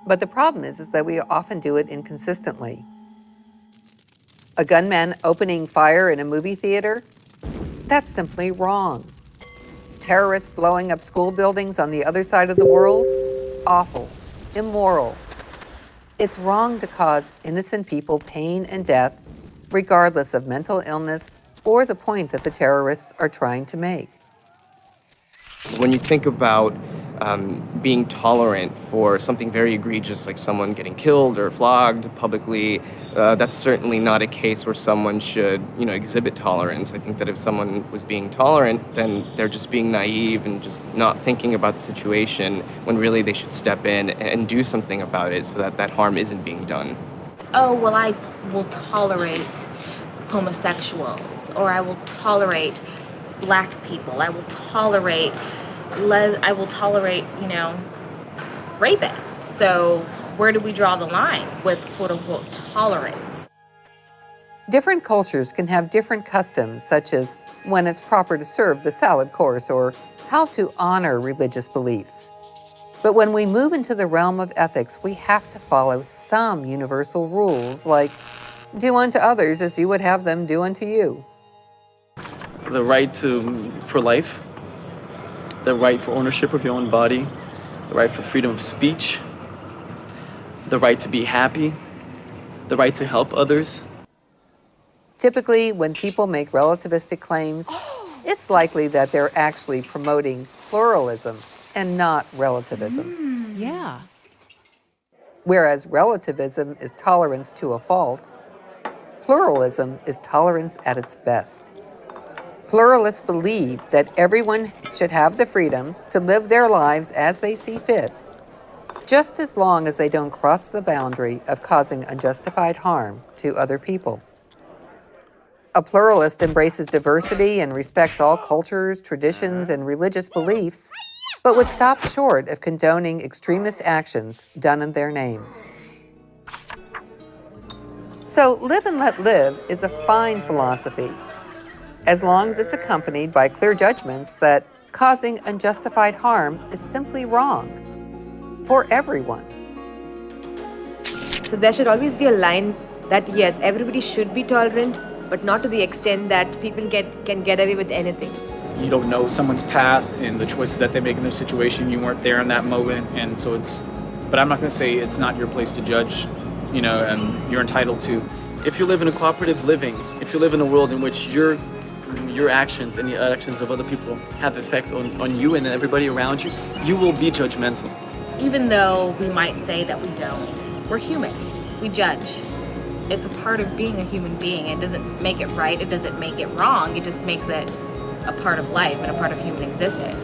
But the problem is that we often do it inconsistently. A gunman opening fire in a movie theater? That's simply wrong. Terrorists blowing up school buildings on the other side of the world? Awful, immoral. It's wrong to cause innocent people pain and death, regardless of mental illness or the point that the terrorists are trying to make. When you think about being tolerant for something very egregious like someone getting killed or flogged publicly. That's certainly not a case where someone should, exhibit tolerance. I think that if someone was being tolerant, then they're just being naive and just not thinking about the situation when really they should step in and do something about it so that that harm isn't being done. Oh, well, I will tolerate homosexuals, or I will tolerate black people. I will tolerate, rapists. So where do we draw the line with quote-unquote tolerance? Different cultures can have different customs, such as when it's proper to serve the salad course or how to honor religious beliefs. But when we move into the realm of ethics, we have to follow some universal rules, like do unto others as you would have them do unto you. The right for life, the right for ownership of your own body, the right for freedom of speech, the right to be happy, the right to help others. Typically, when people make relativistic claims, it's likely that they're actually promoting pluralism and not relativism. Yeah. Whereas relativism is tolerance to a fault, pluralism is tolerance at its best. Pluralists believe that everyone should have the freedom to live their lives as they see fit, just as long as they don't cross the boundary of causing unjustified harm to other people. A pluralist embraces diversity and respects all cultures, traditions, and religious beliefs, but would stop short of condoning extremist actions done in their name. So, live and let live is a fine philosophy, as long as it's accompanied by clear judgments that causing unjustified harm is simply wrong for everyone. So there should always be a line that yes, everybody should be tolerant, but not to the extent that people can get away with anything. You don't know someone's path and the choices that they make in their situation. You weren't there in that moment, and so but I'm not going to say it's not your place to judge, and you're entitled to. If you live in a cooperative living, if you live in a world in which your actions and the actions of other people have effect on you and everybody around you, you will be judgmental. Even though we might say that we don't, we're human. We judge. It's a part of being a human being. It doesn't make it right. It doesn't make it wrong. It just makes it a part of life and a part of human existence.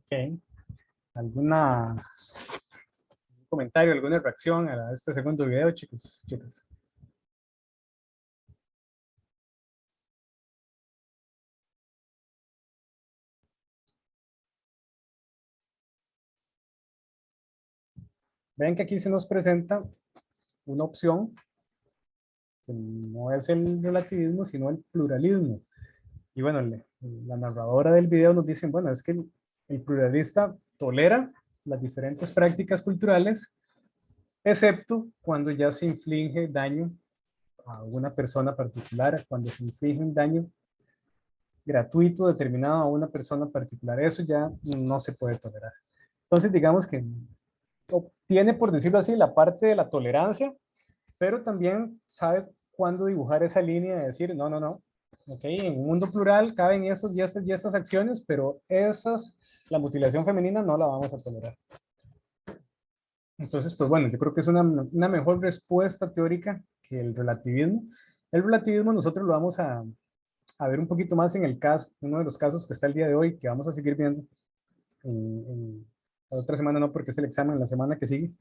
Ok. ¿Algún comentario, alguna reacción a este segundo video, chicos? Chicas. Ven que aquí se nos presenta una opción que no es el relativismo, sino el pluralismo. Y bueno, la narradora del video nos dice, bueno, es que el pluralista tolera las diferentes prácticas culturales, excepto cuando ya se inflige daño a una persona particular, cuando se inflige un daño gratuito determinado a una persona particular. Eso ya no se puede tolerar. Entonces, digamos que obtiene, por decirlo así, la parte de la tolerancia, pero también sabe cuándo dibujar esa línea de decir, no, no, no, ok, en un mundo plural caben estas y estas y estas acciones, pero la mutilación femenina no la vamos a tolerar. Entonces, pues bueno, yo creo que es una mejor respuesta teórica que el relativismo. El relativismo nosotros lo vamos a ver un poquito más en el caso, uno de los casos que está el día de hoy, que vamos a seguir viendo la otra semana, no porque es el examen, la semana que sigue,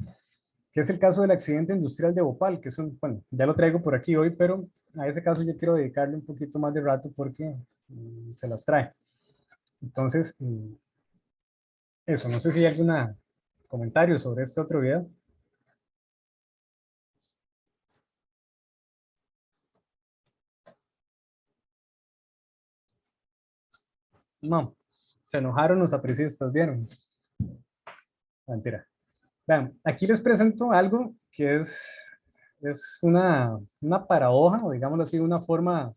que es el caso del accidente industrial de Bhopal, que es bueno, ya lo traigo por aquí hoy, pero a ese caso yo quiero dedicarle un poquito más de rato porque se las trae. Entonces, eso, no sé si hay algún comentario sobre este otro video. No, se enojaron los aprecistas, ¿vieron? Mentira. Vean, aquí les presento algo que es una paradoja, o digámoslo así, una forma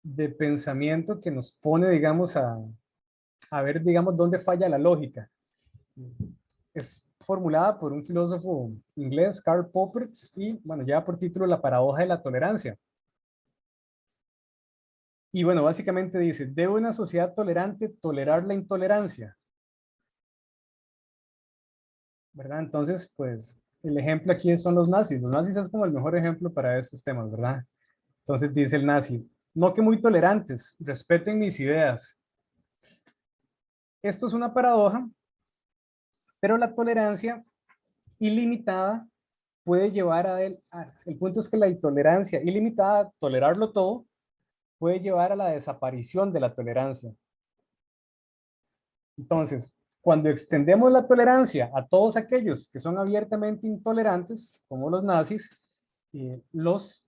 de pensamiento que nos pone, digamos, a ver, digamos, dónde falla la lógica. formulada por un filósofo inglés, Karl Popper, y bueno, lleva por título La paradoja de la tolerancia. Y bueno, básicamente dice, ¿debe una sociedad tolerante tolerar la intolerancia? ¿Verdad? Entonces, pues, el ejemplo aquí son los nazis. Los nazis es como el mejor ejemplo para estos temas, ¿verdad? Entonces dice el nazi, no que muy tolerantes, respeten mis ideas. Esto es una paradoja, pero la tolerancia ilimitada puede llevar el punto es que la intolerancia ilimitada, tolerarlo todo, puede llevar a la desaparición de la tolerancia. Entonces, cuando extendemos la tolerancia a todos aquellos que son abiertamente intolerantes, como los nazis, los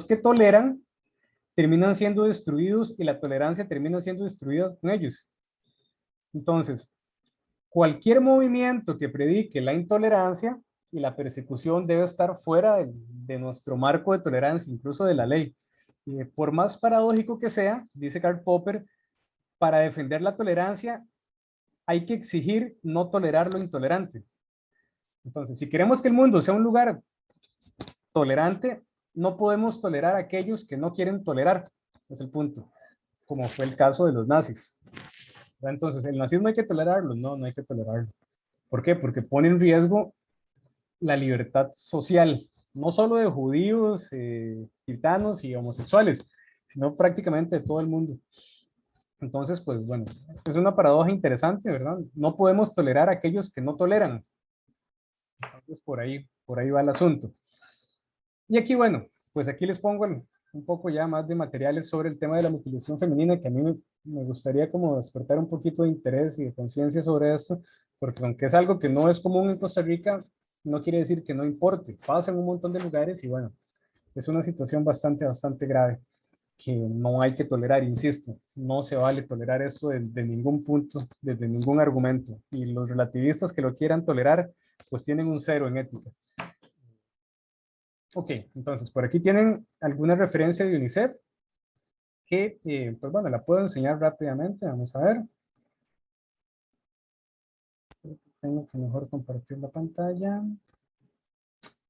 que toleran terminan siendo destruidos y la tolerancia termina siendo destruida con ellos. Entonces, cualquier movimiento que predique la intolerancia y la persecución debe estar fuera de nuestro marco de tolerancia, incluso de la ley. Por más paradójico que sea, dice Karl Popper, para defender la tolerancia hay que exigir no tolerar lo intolerante. Entonces, si queremos que el mundo sea un lugar tolerante, no podemos tolerar a aquellos que no quieren tolerar. Es el punto. Como fue el caso de los nazis. Entonces, ¿el nazismo hay que tolerarlo? No, no hay que tolerarlo. ¿Por qué? Porque pone en riesgo la libertad social, no solo de judíos, gitanos y homosexuales, sino prácticamente de todo el mundo. Entonces, pues bueno, es una paradoja interesante, ¿verdad? No podemos tolerar a aquellos que no toleran. Entonces, por ahí va el asunto. Y aquí, bueno, pues aquí les pongo un poco ya más de materiales sobre el tema de la mutilación femenina, que a mí me gustaría como despertar un poquito de interés y de conciencia sobre esto, porque aunque es algo que no es común en Costa Rica, no quiere decir que no importe. Pasa en un montón de lugares y bueno, es una situación bastante grave que no hay que tolerar, insisto. No se vale tolerar esto de ningún punto, desde ningún argumento. Y los relativistas que lo quieran tolerar, pues tienen un 0 en ética. Ok, entonces por aquí tienen alguna referencia de UNICEF que, pues bueno, la puedo enseñar rápidamente. Vamos a ver. Tengo que mejor compartir la pantalla.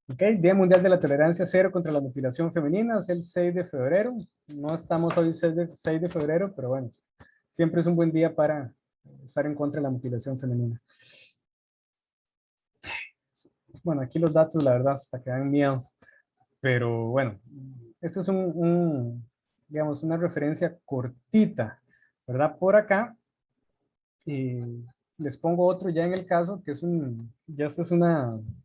Ok, Día Mundial de la Tolerancia Cero contra la Mutilación Femenina, es el 6 de febrero. No estamos hoy 6 de febrero, pero bueno, siempre es un buen día para estar en contra de la mutilación femenina. Bueno, aquí los datos, la verdad, hasta que dan miedo. Pero bueno, esta es digamos, una referencia cortita, ¿verdad? Por acá, les pongo otro ya en el caso, que es ya este es un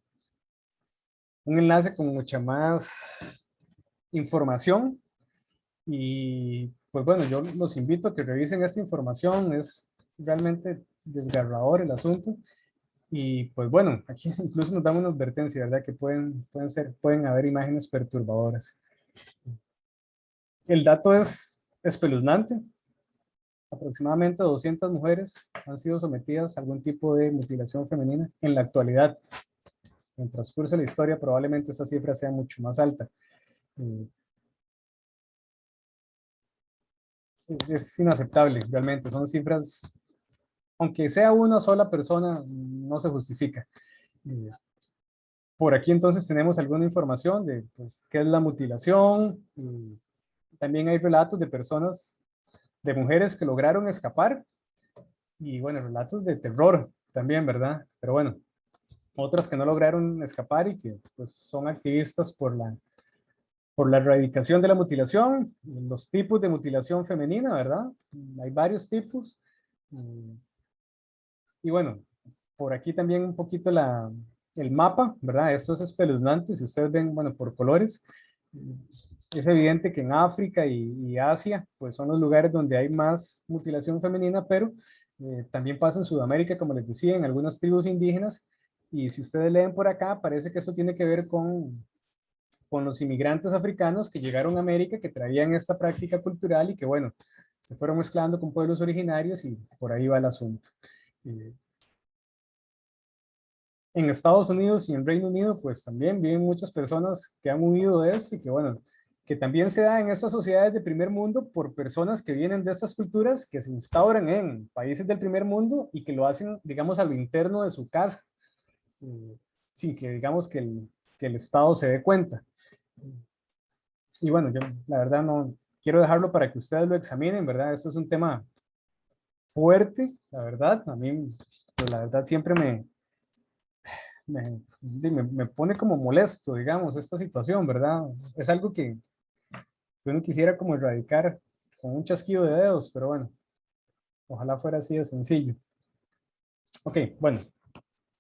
enlace con mucha más información. Y pues bueno, yo los invito a que revisen esta información, es realmente desgarrador el asunto. Y pues bueno, aquí incluso nos dan una advertencia, ¿verdad? Que pueden haber imágenes perturbadoras. El dato es espeluznante. Aproximadamente 200 mujeres han sido sometidas a algún tipo de mutilación femenina en la actualidad. En el transcurso de la historia probablemente esa cifra sea mucho más alta. Es inaceptable, realmente. Son cifras, aunque sea una sola persona, no se justifica. Por aquí entonces tenemos alguna información de pues, qué es la mutilación. También hay relatos de personas, de mujeres que lograron escapar. Y bueno, relatos de terror también, ¿verdad? Pero bueno, otras que no lograron escapar y que pues, son activistas por la erradicación de la mutilación, los tipos de mutilación femenina, ¿verdad? Hay varios tipos. Y bueno, por aquí también un poquito el mapa, ¿verdad? Esto es espeluznante, si ustedes ven, bueno, por colores, es evidente que en África y Asia, pues son los lugares donde hay más mutilación femenina, pero también pasa en Sudamérica, como les decía, en algunas tribus indígenas, y si ustedes leen por acá, parece que eso tiene que ver con los inmigrantes africanos que llegaron a América, que traían esta práctica cultural y que, bueno, se fueron mezclando con pueblos originarios y por ahí va el asunto. En Estados Unidos y en Reino Unido, pues también viven muchas personas que han huido de esto y que, bueno, que también se da en estas sociedades de primer mundo por personas que vienen de estas culturas que se instauran en países del primer mundo y que lo hacen, digamos, a lo interno de su casa. sin que digamos que el Estado se dé cuenta. Y bueno, yo la verdad no quiero dejarlo para que ustedes lo examinen, ¿verdad? Esto es un tema fuerte, la verdad. A mí, pues, la verdad siempre me pone como molesto, digamos, esta situación, ¿verdad? Es algo que uno quisiera como erradicar con un chasquido de dedos, pero bueno, ojalá fuera así de sencillo. Ok, bueno,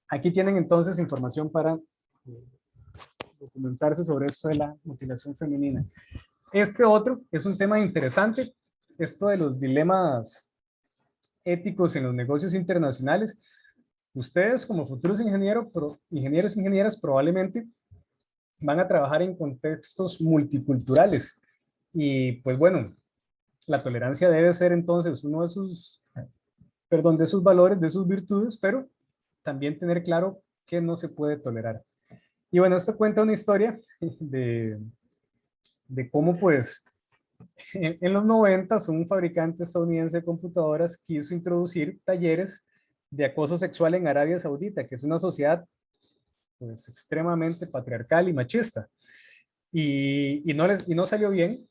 aquí tienen entonces información para documentarse sobre esto de la mutilación femenina. Este otro es un tema interesante, esto de los dilemas éticos en los negocios internacionales. Ustedes como futuros ingenieros e ingenieras probablemente van a trabajar en contextos multiculturales y pues bueno, la tolerancia debe ser entonces uno de sus, perdón, de sus valores, de sus virtudes, pero también tener claro que no se puede tolerar. Y bueno, esto cuenta una historia de cómo pues en los 90 un fabricante estadounidense de computadoras quiso introducir talleres de acoso sexual en Arabia Saudita, que es una sociedad pues extremadamente patriarcal y machista. Y no salió bien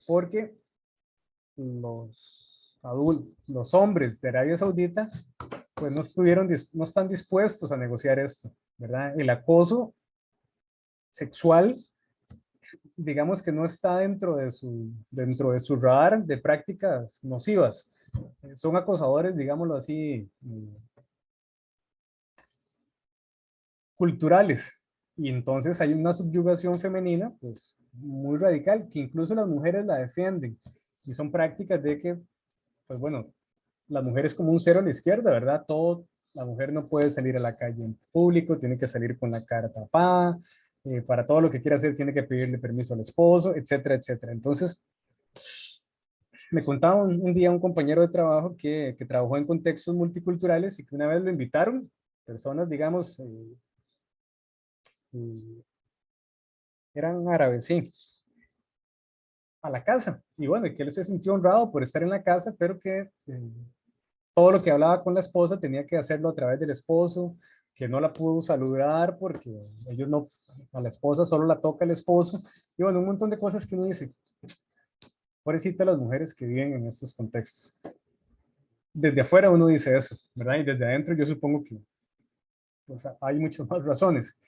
porque los hombres de Arabia Saudita pues no están dispuestos a negociar esto, ¿verdad? El acoso sexual, digamos que no está dentro de su radar de prácticas nocivas. Son acosadores, digámoslo así, culturales. Y entonces hay una subyugación femenina, pues muy radical, que incluso las mujeres la defienden. Y son prácticas de que, pues bueno, la mujer es como un cero a la izquierda, ¿verdad? La mujer no puede salir a la calle en público, tiene que salir con la cara tapada, para todo lo que quiera hacer tiene que pedirle permiso al esposo, etcétera, etcétera. Entonces, me contaba un día un compañero de trabajo que trabajó en contextos multiculturales y que una vez lo invitaron, personas, digamos, eran árabes, sí, a la casa. Y bueno, que él se sintió honrado por estar en la casa, pero que todo lo que hablaba con la esposa tenía que hacerlo a través del esposo, que no la pudo saludar porque ellos no, a la esposa solo la toca el esposo. Y bueno, un montón de cosas que uno dice, pobrecita las mujeres que viven en estos contextos. Desde afuera uno dice eso, ¿verdad? Y desde adentro yo supongo que, o sea, hay muchas más razones.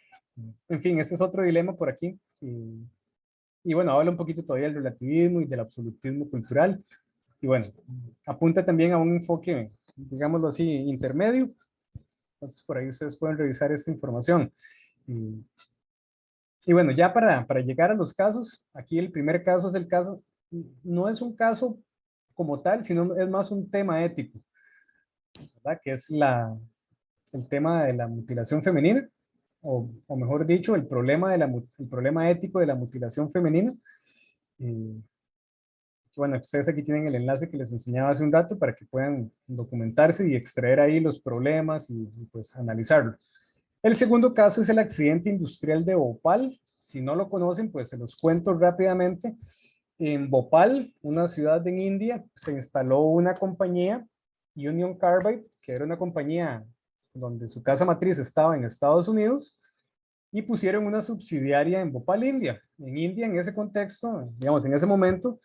En fin, este es otro dilema por aquí. Y bueno, habla un poquito todavía del relativismo y del absolutismo cultural. Y bueno, apunta también a un enfoque, digámoslo así, intermedio. Entonces, por ahí ustedes pueden revisar esta información. Y bueno, ya para llegar a los casos, aquí el primer caso es el caso, no es un caso como tal, sino es más un tema ético, ¿verdad? Que es el tema de la mutilación femenina, o mejor dicho, el problema ético de la mutilación femenina. Bueno, ustedes aquí tienen el enlace que les enseñaba hace un rato para que puedan documentarse y extraer ahí los problemas y pues analizarlo. El segundo caso es el accidente industrial de Bhopal. Si no lo conocen, pues se los cuento rápidamente. En Bhopal, una ciudad en India, se instaló una compañía, Union Carbide, que era una compañía donde su casa matriz estaba en Estados Unidos, y pusieron una subsidiaria en Bhopal, India. En India, en ese contexto, digamos, en ese momento,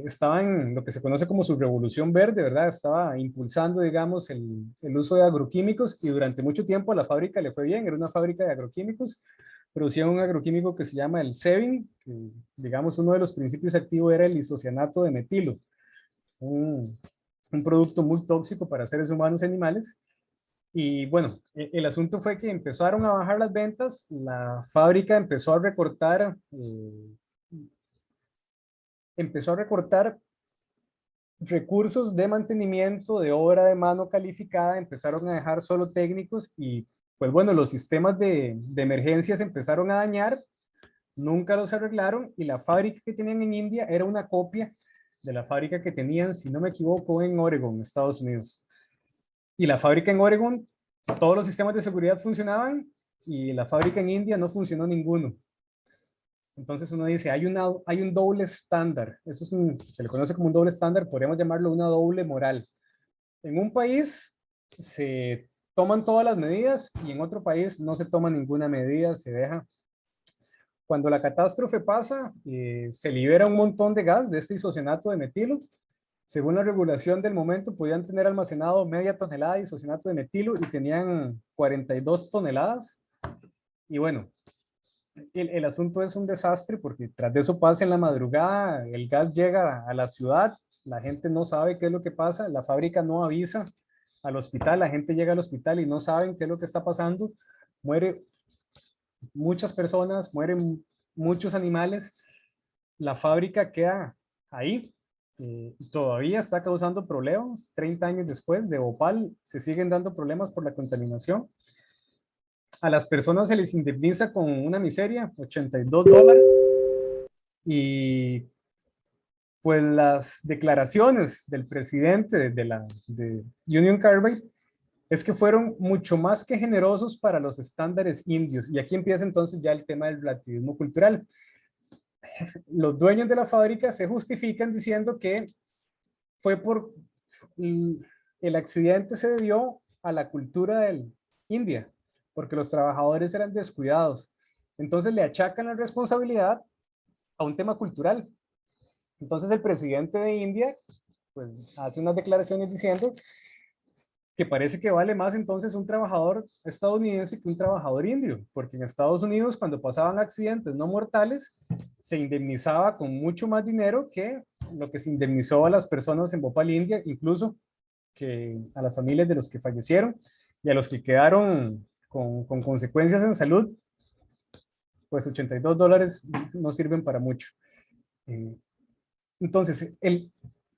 estaba en lo que se conoce como su revolución verde, ¿verdad? Estaba impulsando, digamos, el uso de agroquímicos y durante mucho tiempo a la fábrica le fue bien, era una fábrica de agroquímicos, producían un agroquímico que se llama el Sebin, que digamos uno de los principios activos era el isocianato de metilo, un producto muy tóxico para seres humanos y animales. Y bueno, el asunto fue que empezaron a bajar las ventas, la fábrica empezó a recortar recursos de mantenimiento, de obra de mano calificada, empezaron a dejar solo técnicos y pues bueno, los sistemas de emergencia se empezaron a dañar, nunca los arreglaron y la fábrica que tenían en India era una copia de la fábrica que tenían, si no me equivoco, en Oregon, Estados Unidos. Y la fábrica en Oregon, todos los sistemas de seguridad funcionaban y la fábrica en India no funcionó ninguno. Entonces uno dice, hay un doble estándar. Eso se le conoce como un doble estándar, podríamos llamarlo una doble moral. En un país se toman todas las medidas y en otro país no se toma ninguna medida, se deja. Cuando la catástrofe pasa, se libera un montón de gas de este isocianato de metilo. Según la regulación del momento, podían tener almacenado media tonelada de isocianato de metilo y tenían 42 toneladas. Y bueno, el asunto es un desastre porque tras de eso pasa en la madrugada, el gas llega a la ciudad, la gente no sabe qué es lo que pasa, la fábrica no avisa al hospital, la gente llega al hospital y no saben qué es lo que está pasando, muere muchas personas, mueren muchos animales, la fábrica queda ahí, todavía está causando problemas, 30 años después de Bhopal se siguen dando problemas por la contaminación. A las personas se les indemniza con una miseria, $82, y pues las declaraciones del presidente de Union Carbide es que fueron mucho más que generosos para los estándares indios. Y aquí empieza entonces ya el tema del relativismo cultural. Los dueños de la fábrica se justifican diciendo que fue por el accidente se debió a la cultura de India, porque los trabajadores eran descuidados. Entonces le achacan la responsabilidad a un tema cultural. Entonces el presidente de India pues hace unas declaraciones diciendo que parece que vale más entonces un trabajador estadounidense que un trabajador indio, porque en Estados Unidos cuando pasaban accidentes no mortales se indemnizaba con mucho más dinero que lo que se indemnizó a las personas en Bhopal, India, incluso que a las familias de los que fallecieron y a los que quedaron con consecuencias en salud, pues $82 no sirven para mucho. Entonces,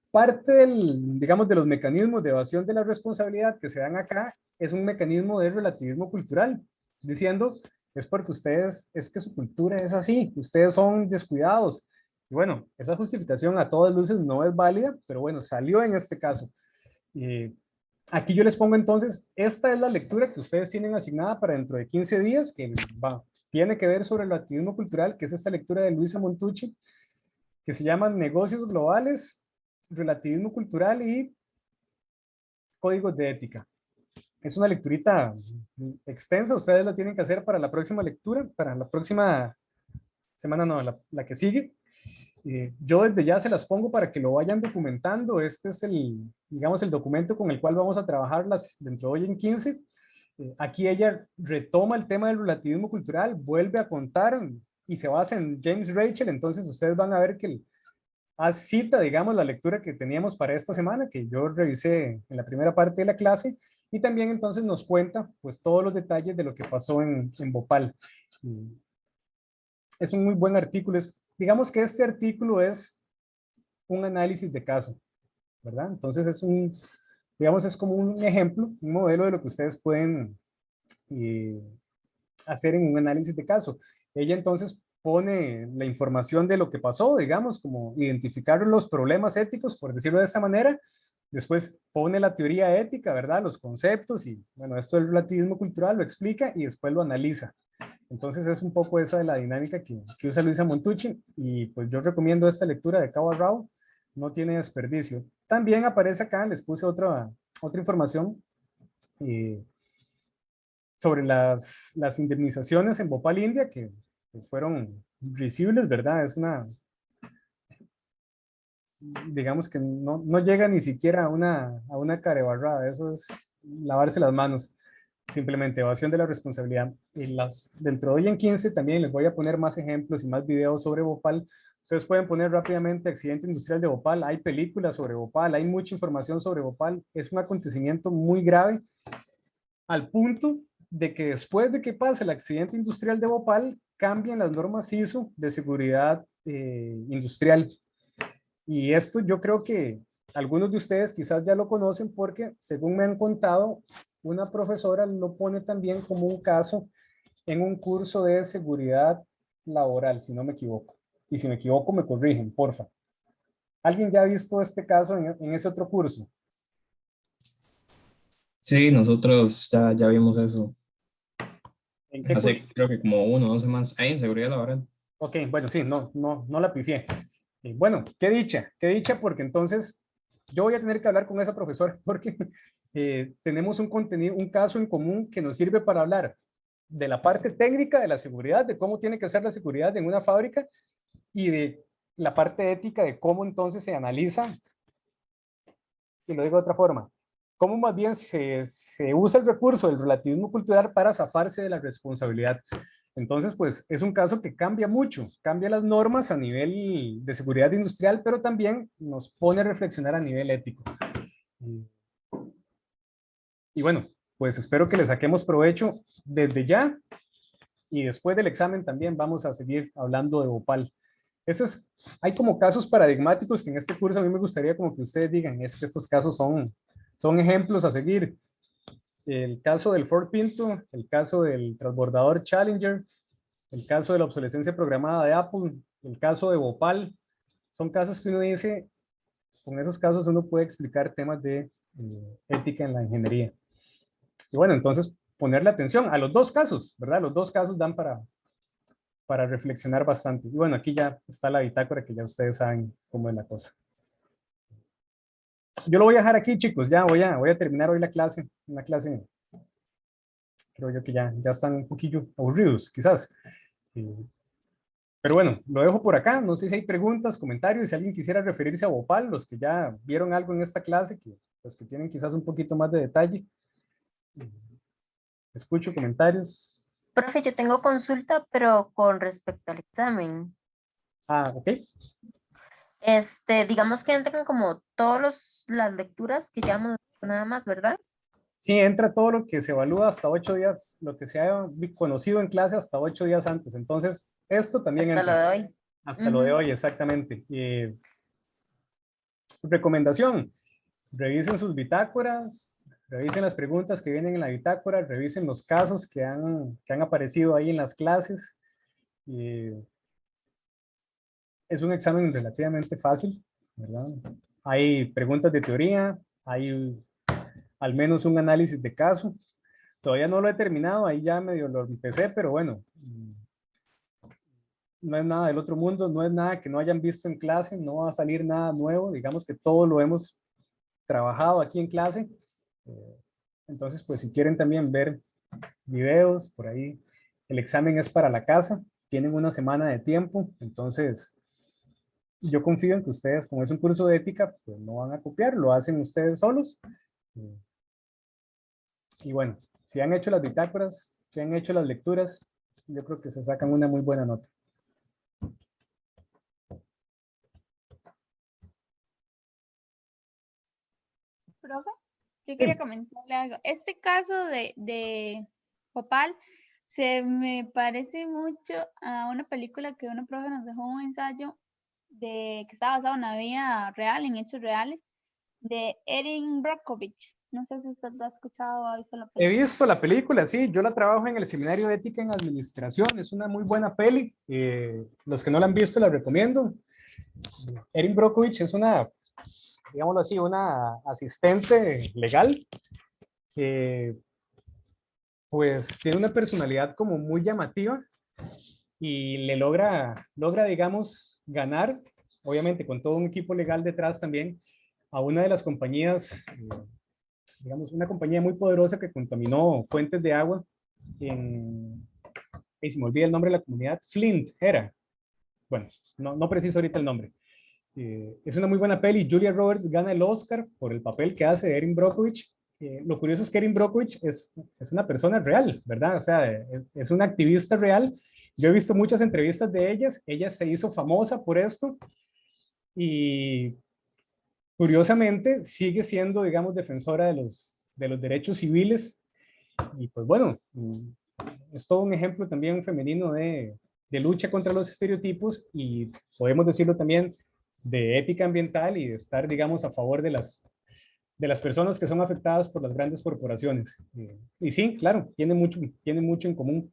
parte digamos, de los mecanismos de evasión de la responsabilidad que se dan acá es un mecanismo de relativismo cultural, diciendo, es porque ustedes, es que su cultura es así, ustedes son descuidados. Y bueno, esa justificación a todas luces no es válida, pero bueno, salió en este caso. Aquí yo les pongo entonces, esta es la lectura que ustedes tienen asignada para dentro de 15 días, que tiene que ver sobre el relativismo cultural, que es esta lectura de Luisa Montucci, que se llama Negocios Globales, Relativismo Cultural y Códigos de Ética. Es una lecturita extensa, ustedes la tienen que hacer para la próxima lectura, para la próxima semana, no, la que sigue. Yo desde ya se las pongo para que lo vayan documentando. Este es digamos, el documento con el cual vamos a trabajar dentro de hoy en 15. Aquí ella retoma el tema del relativismo cultural, vuelve a contar y se basa en James Rachel. Entonces ustedes van a ver que cita, digamos, la lectura que teníamos para esta semana, que yo revisé en la primera parte de la clase, y también entonces nos cuenta pues todos los detalles de lo que pasó en Bhopal. Es un muy buen artículo. Digamos que este artículo es un análisis de caso, ¿verdad? Entonces digamos, es como un ejemplo, un modelo de lo que ustedes pueden hacer en un análisis de caso. Ella entonces pone la información de lo que pasó, digamos, como identificar los problemas éticos, por decirlo de esa manera. Después pone la teoría ética, ¿verdad? Los conceptos y, bueno, esto del relativismo cultural lo explica y después lo analiza. Entonces es un poco esa de la dinámica que usa Luisa Montucci, y pues yo recomiendo esta lectura de cabo a rabo, no tiene desperdicio. También aparece acá, les puse otra información sobre las indemnizaciones en Bhopal, India, que pues, fueron risibles, ¿verdad? Es digamos que no llega ni siquiera a una carebarrada, eso es lavarse las manos. Simplemente evasión de la responsabilidad. Dentro de hoy en 15 también les voy a poner más ejemplos y más videos sobre Bhopal. Ustedes pueden poner rápidamente accidente industrial de Bhopal, hay películas sobre Bhopal, hay mucha información sobre Bhopal. Es un acontecimiento muy grave, al punto de que después de que pase el accidente industrial de Bhopal, cambian las normas ISO de seguridad industrial. Y esto yo creo que algunos de ustedes quizás ya lo conocen porque, según me han contado, una profesora lo pone también como un caso en un curso de seguridad laboral, si no me equivoco. Y si me equivoco, me corrigen, porfa. ¿Alguien ya ha visto este caso en ese otro curso? Sí, nosotros ya vimos eso. ¿En qué Hace curso? creo que como 1 o 2 semanas. Ahí en seguridad laboral. Ok, bueno, sí, no la pifié. Bueno, qué dicha porque entonces yo voy a tener que hablar con esa profesora porque tenemos un contenido, un caso en común que nos sirve para hablar de la parte técnica de la seguridad, de cómo tiene que ser la seguridad en una fábrica y de la parte ética de cómo entonces se analiza, y lo digo de otra forma, cómo más bien se usa el recurso del relativismo cultural para zafarse de la responsabilidad. Entonces, pues es un caso que cambia mucho, cambia las normas a nivel de seguridad industrial, pero también nos pone a reflexionar a nivel ético. Y bueno, pues espero que le saquemos provecho desde ya y después del examen también vamos a seguir hablando de Bhopal. Hay como casos paradigmáticos que en este curso a mí me gustaría como que ustedes digan, es que estos casos son ejemplos a seguir. El caso del Ford Pinto, el caso del transbordador Challenger, el caso de la obsolescencia programada de Apple, el caso de Bhopal, son casos que uno dice, con esos casos uno puede explicar temas de ética en la ingeniería. Y bueno, entonces ponerle atención a los dos casos, ¿verdad? Los dos casos dan para reflexionar bastante. Y bueno, aquí ya está la bitácora que ya ustedes saben cómo es la cosa. Yo lo voy a dejar aquí, chicos, ya voy a terminar hoy la clase, una clase, creo yo que ya están un poquillo aburridos, quizás. Pero bueno, lo dejo por acá, no sé si hay preguntas, comentarios, si alguien quisiera referirse a Bhopal, los que ya vieron algo en esta clase, los que tienen quizás un poquito más de detalle. Escucho comentarios. Profe, yo tengo consulta, pero con respecto al examen. Ah, ok. Digamos que entran como todas las lecturas que llevamos nada más, ¿verdad? Sí, entra todo lo que se evalúa hasta 8 días, lo que se ha conocido en clase hasta 8 días antes. Entonces, esto también Hasta entra. lo de hoy. Hasta lo de hoy, exactamente. Recomendación, revisen sus bitácoras, revisen las preguntas que vienen en la bitácora, revisen los casos que han aparecido ahí en las clases. Es un examen relativamente fácil, ¿verdad? Hay preguntas de teoría, hay al menos un análisis de caso. Todavía no lo he terminado, ahí ya medio lo empecé, pero bueno, no es nada del otro mundo, no es nada que no hayan visto en clase, no va a salir nada nuevo, digamos que todo lo hemos trabajado aquí en clase. Entonces, pues si quieren también ver videos por ahí, el examen es para la casa, tienen una semana de tiempo, entonces yo confío en que ustedes, como es un curso de ética, pues no van a copiar, lo hacen ustedes solos. Y bueno, si han hecho las bitácoras, si han hecho las lecturas, yo creo que se sacan una muy buena nota. Profe, yo quería comentarle algo. Este caso de Bhopal se me parece mucho a una película que una profe nos dejó un ensayo que estaba basado en una vida real, en hechos reales, de Erin Brockovich. No sé si usted lo ha escuchado o ha visto la He película. visto la película, sí, yo la trabajo en el Seminario de Ética en Administración, es una muy buena peli, los que no la han visto la recomiendo. Erin Brockovich es una, digámoslo así, una asistente legal que pues tiene una personalidad como muy llamativa y le logra, digamos, ganar, obviamente con todo un equipo legal detrás también, a una de las compañías, digamos, una compañía muy poderosa que contaminó fuentes de agua se me olvida el nombre de la comunidad, Flint era, bueno, no preciso ahorita el nombre. Es una muy buena peli. Julia Roberts gana el Oscar por el papel que hace de Erin Brockovich. Lo curioso es que Erin Brockovich es una persona real, ¿verdad? O sea, es una activista real. Yo he visto muchas entrevistas de ellas. Ella se hizo famosa por esto y curiosamente sigue siendo, digamos, defensora de los derechos civiles. Y pues bueno, es todo un ejemplo también femenino de lucha contra los estereotipos y podemos decirlo también de ética ambiental y de estar, digamos, a favor de las personas que son afectadas por las grandes corporaciones. Y sí, claro, tiene mucho en común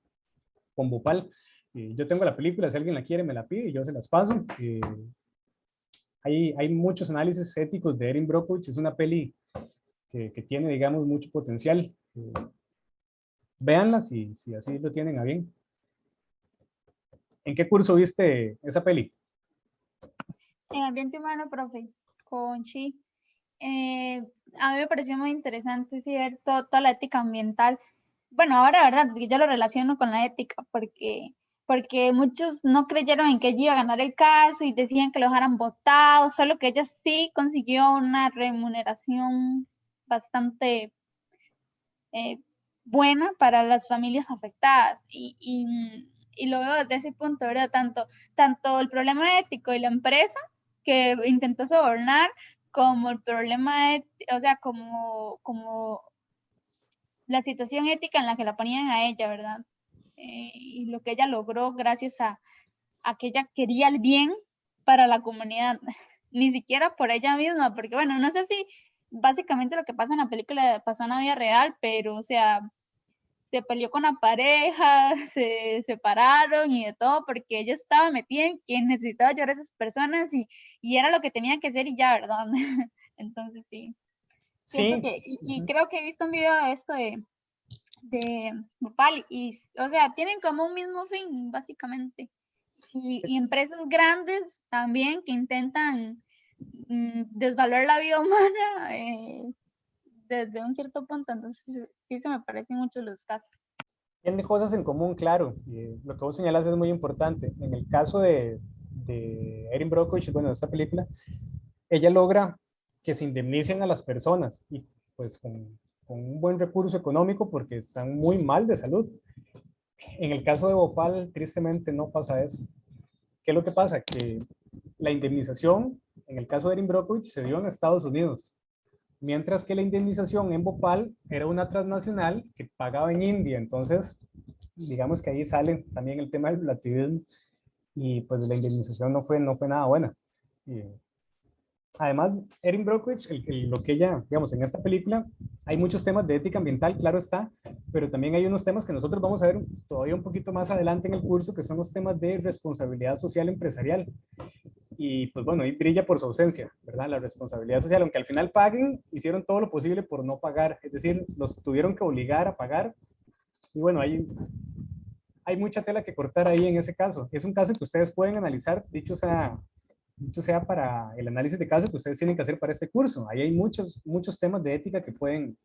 con Bhopal. Yo tengo la película, si alguien la quiere me la pide y yo se las paso. Hay muchos análisis éticos de Erin Brockovich, es una peli que tiene, digamos, mucho potencial. Véanla si así lo tienen a bien. ¿En qué curso viste esa peli? En ambiente humano, profe, con Chi. A mí me pareció muy interesante sí, ver toda la ética ambiental. Bueno, ahora, ¿verdad? Porque yo lo relaciono con la ética, porque muchos no creyeron en que ella iba a ganar el caso y decían que lo dejaran votado, solo que ella sí consiguió una remuneración bastante buena para las familias afectadas. Y lo veo desde ese punto, ¿verdad? Tanto el problema ético y la empresa que intentó sobornar, como el problema, o sea, como la situación ética en la que la ponían a ella, ¿verdad? Y lo que ella logró gracias a que ella quería el bien para la comunidad, ni siquiera por ella misma, porque bueno, no sé si básicamente lo que pasa en la película pasó en la vida real, pero o sea, se peleó con la pareja, se separaron y de todo, porque ella estaba metida en quien necesitaba ayudar a esas personas y era lo que tenía que hacer y ya, ¿verdad? Entonces sí. Siento que, y creo que he visto un video de esto de Bhopal y, o sea, tienen como un mismo fin, básicamente. Y empresas grandes también que intentan desvalorar la vida humana desde un cierto punto, entonces sí se me parecen mucho los casos. Tiene cosas en común, claro. Lo que vos señalas es muy importante. En el caso de Erin Brockovich, bueno, de esta película, ella logra que se indemnicen a las personas y pues con un buen recurso económico porque están muy mal de salud. En el caso de Bhopal, tristemente no pasa eso. ¿Qué es lo que pasa? Que la indemnización, en el caso de Erin Brockovich, se dio en Estados Unidos, mientras que la indemnización en Bhopal era una transnacional que pagaba en India. Entonces, digamos que ahí sale también el tema del relativismo y pues la indemnización no fue nada buena. Además, Erin Brockovich, lo que ella, digamos, en esta película, hay muchos temas de ética ambiental, claro está, pero también hay unos temas que nosotros vamos a ver todavía un poquito más adelante en el curso, que son los temas de responsabilidad social empresarial. Y pues bueno, ahí brilla por su ausencia, ¿verdad? La responsabilidad social, aunque al final paguen, hicieron todo lo posible por no pagar, es decir, los tuvieron que obligar a pagar. Y bueno, hay mucha tela que cortar ahí en ese caso. Es un caso que ustedes pueden analizar, dicho sea para el análisis de caso que ustedes tienen que hacer para este curso. Ahí hay muchos temas de ética que pueden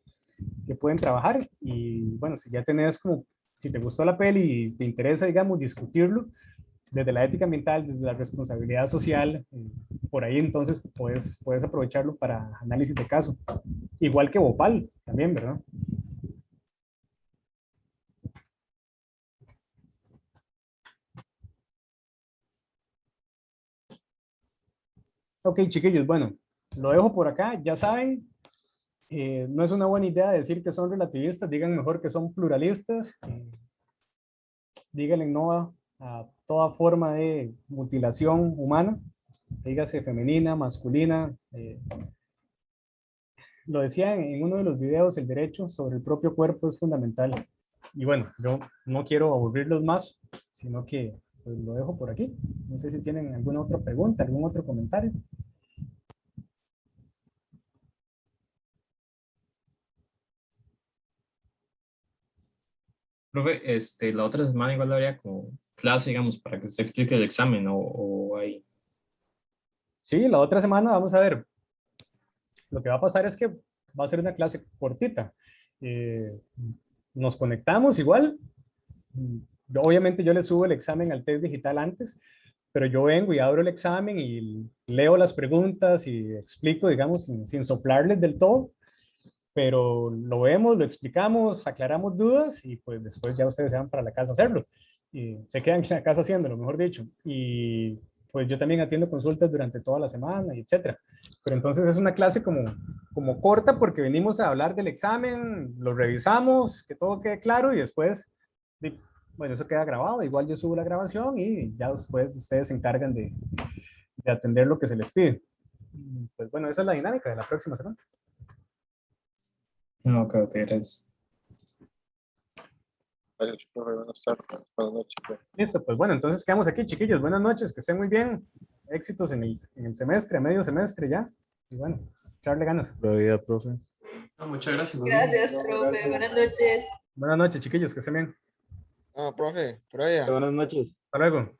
trabajar y bueno, si ya tenés como, si te gustó la peli y te interesa, digamos, discutirlo desde la ética ambiental, desde la responsabilidad social, por ahí entonces puedes aprovecharlo para análisis de caso. Igual que Bhopal también, ¿verdad? Ok, chiquillos, bueno, lo dejo por acá. Ya saben, no es una buena idea decir que son relativistas, digan mejor que son pluralistas. Díganle no a toda forma de mutilación humana, dígase femenina, masculina. Lo decía en uno de los videos, el derecho sobre el propio cuerpo es fundamental. Y bueno, yo no quiero aburrirlos más, sino que pues, lo dejo por aquí. No sé si tienen alguna otra pregunta, algún otro comentario. Profe, la otra semana igual habría como clase, digamos, para que usted explique el examen o ahí. Sí, la otra semana vamos a ver. Lo que va a pasar es que va a ser una clase cortita. Nos conectamos igual. Obviamente yo le subo el examen al test digital antes, pero yo vengo y abro el examen y leo las preguntas y explico, digamos, sin soplarles del todo, pero lo vemos, lo explicamos, aclaramos dudas y pues después ya ustedes se van para la casa a hacerlo. Y se quedan en la casa haciéndolo, mejor dicho. Y pues yo también atiendo consultas durante toda la semana y etcétera. Pero entonces es una clase como corta porque venimos a hablar del examen, lo revisamos, que todo quede claro y después, bueno, eso queda grabado. Igual yo subo la grabación y ya después ustedes se encargan de atender lo que se les pide. Pues bueno, esa es la dinámica de la próxima semana. No, ok, gracias. Gracias, profe. Buenas tardes. Buenas noches. Listo, pues bueno, entonces quedamos aquí, chiquillos. Buenas noches, que estén muy bien. Éxitos en el semestre, a medio semestre ya. Y bueno, echarle ganas. Buena vida, profe. No, muchas gracias. Gracias, profe. Buenas noches. Buenas noches, chiquillos, que estén bien. No, profe, por allá. Buenas noches. Hasta luego.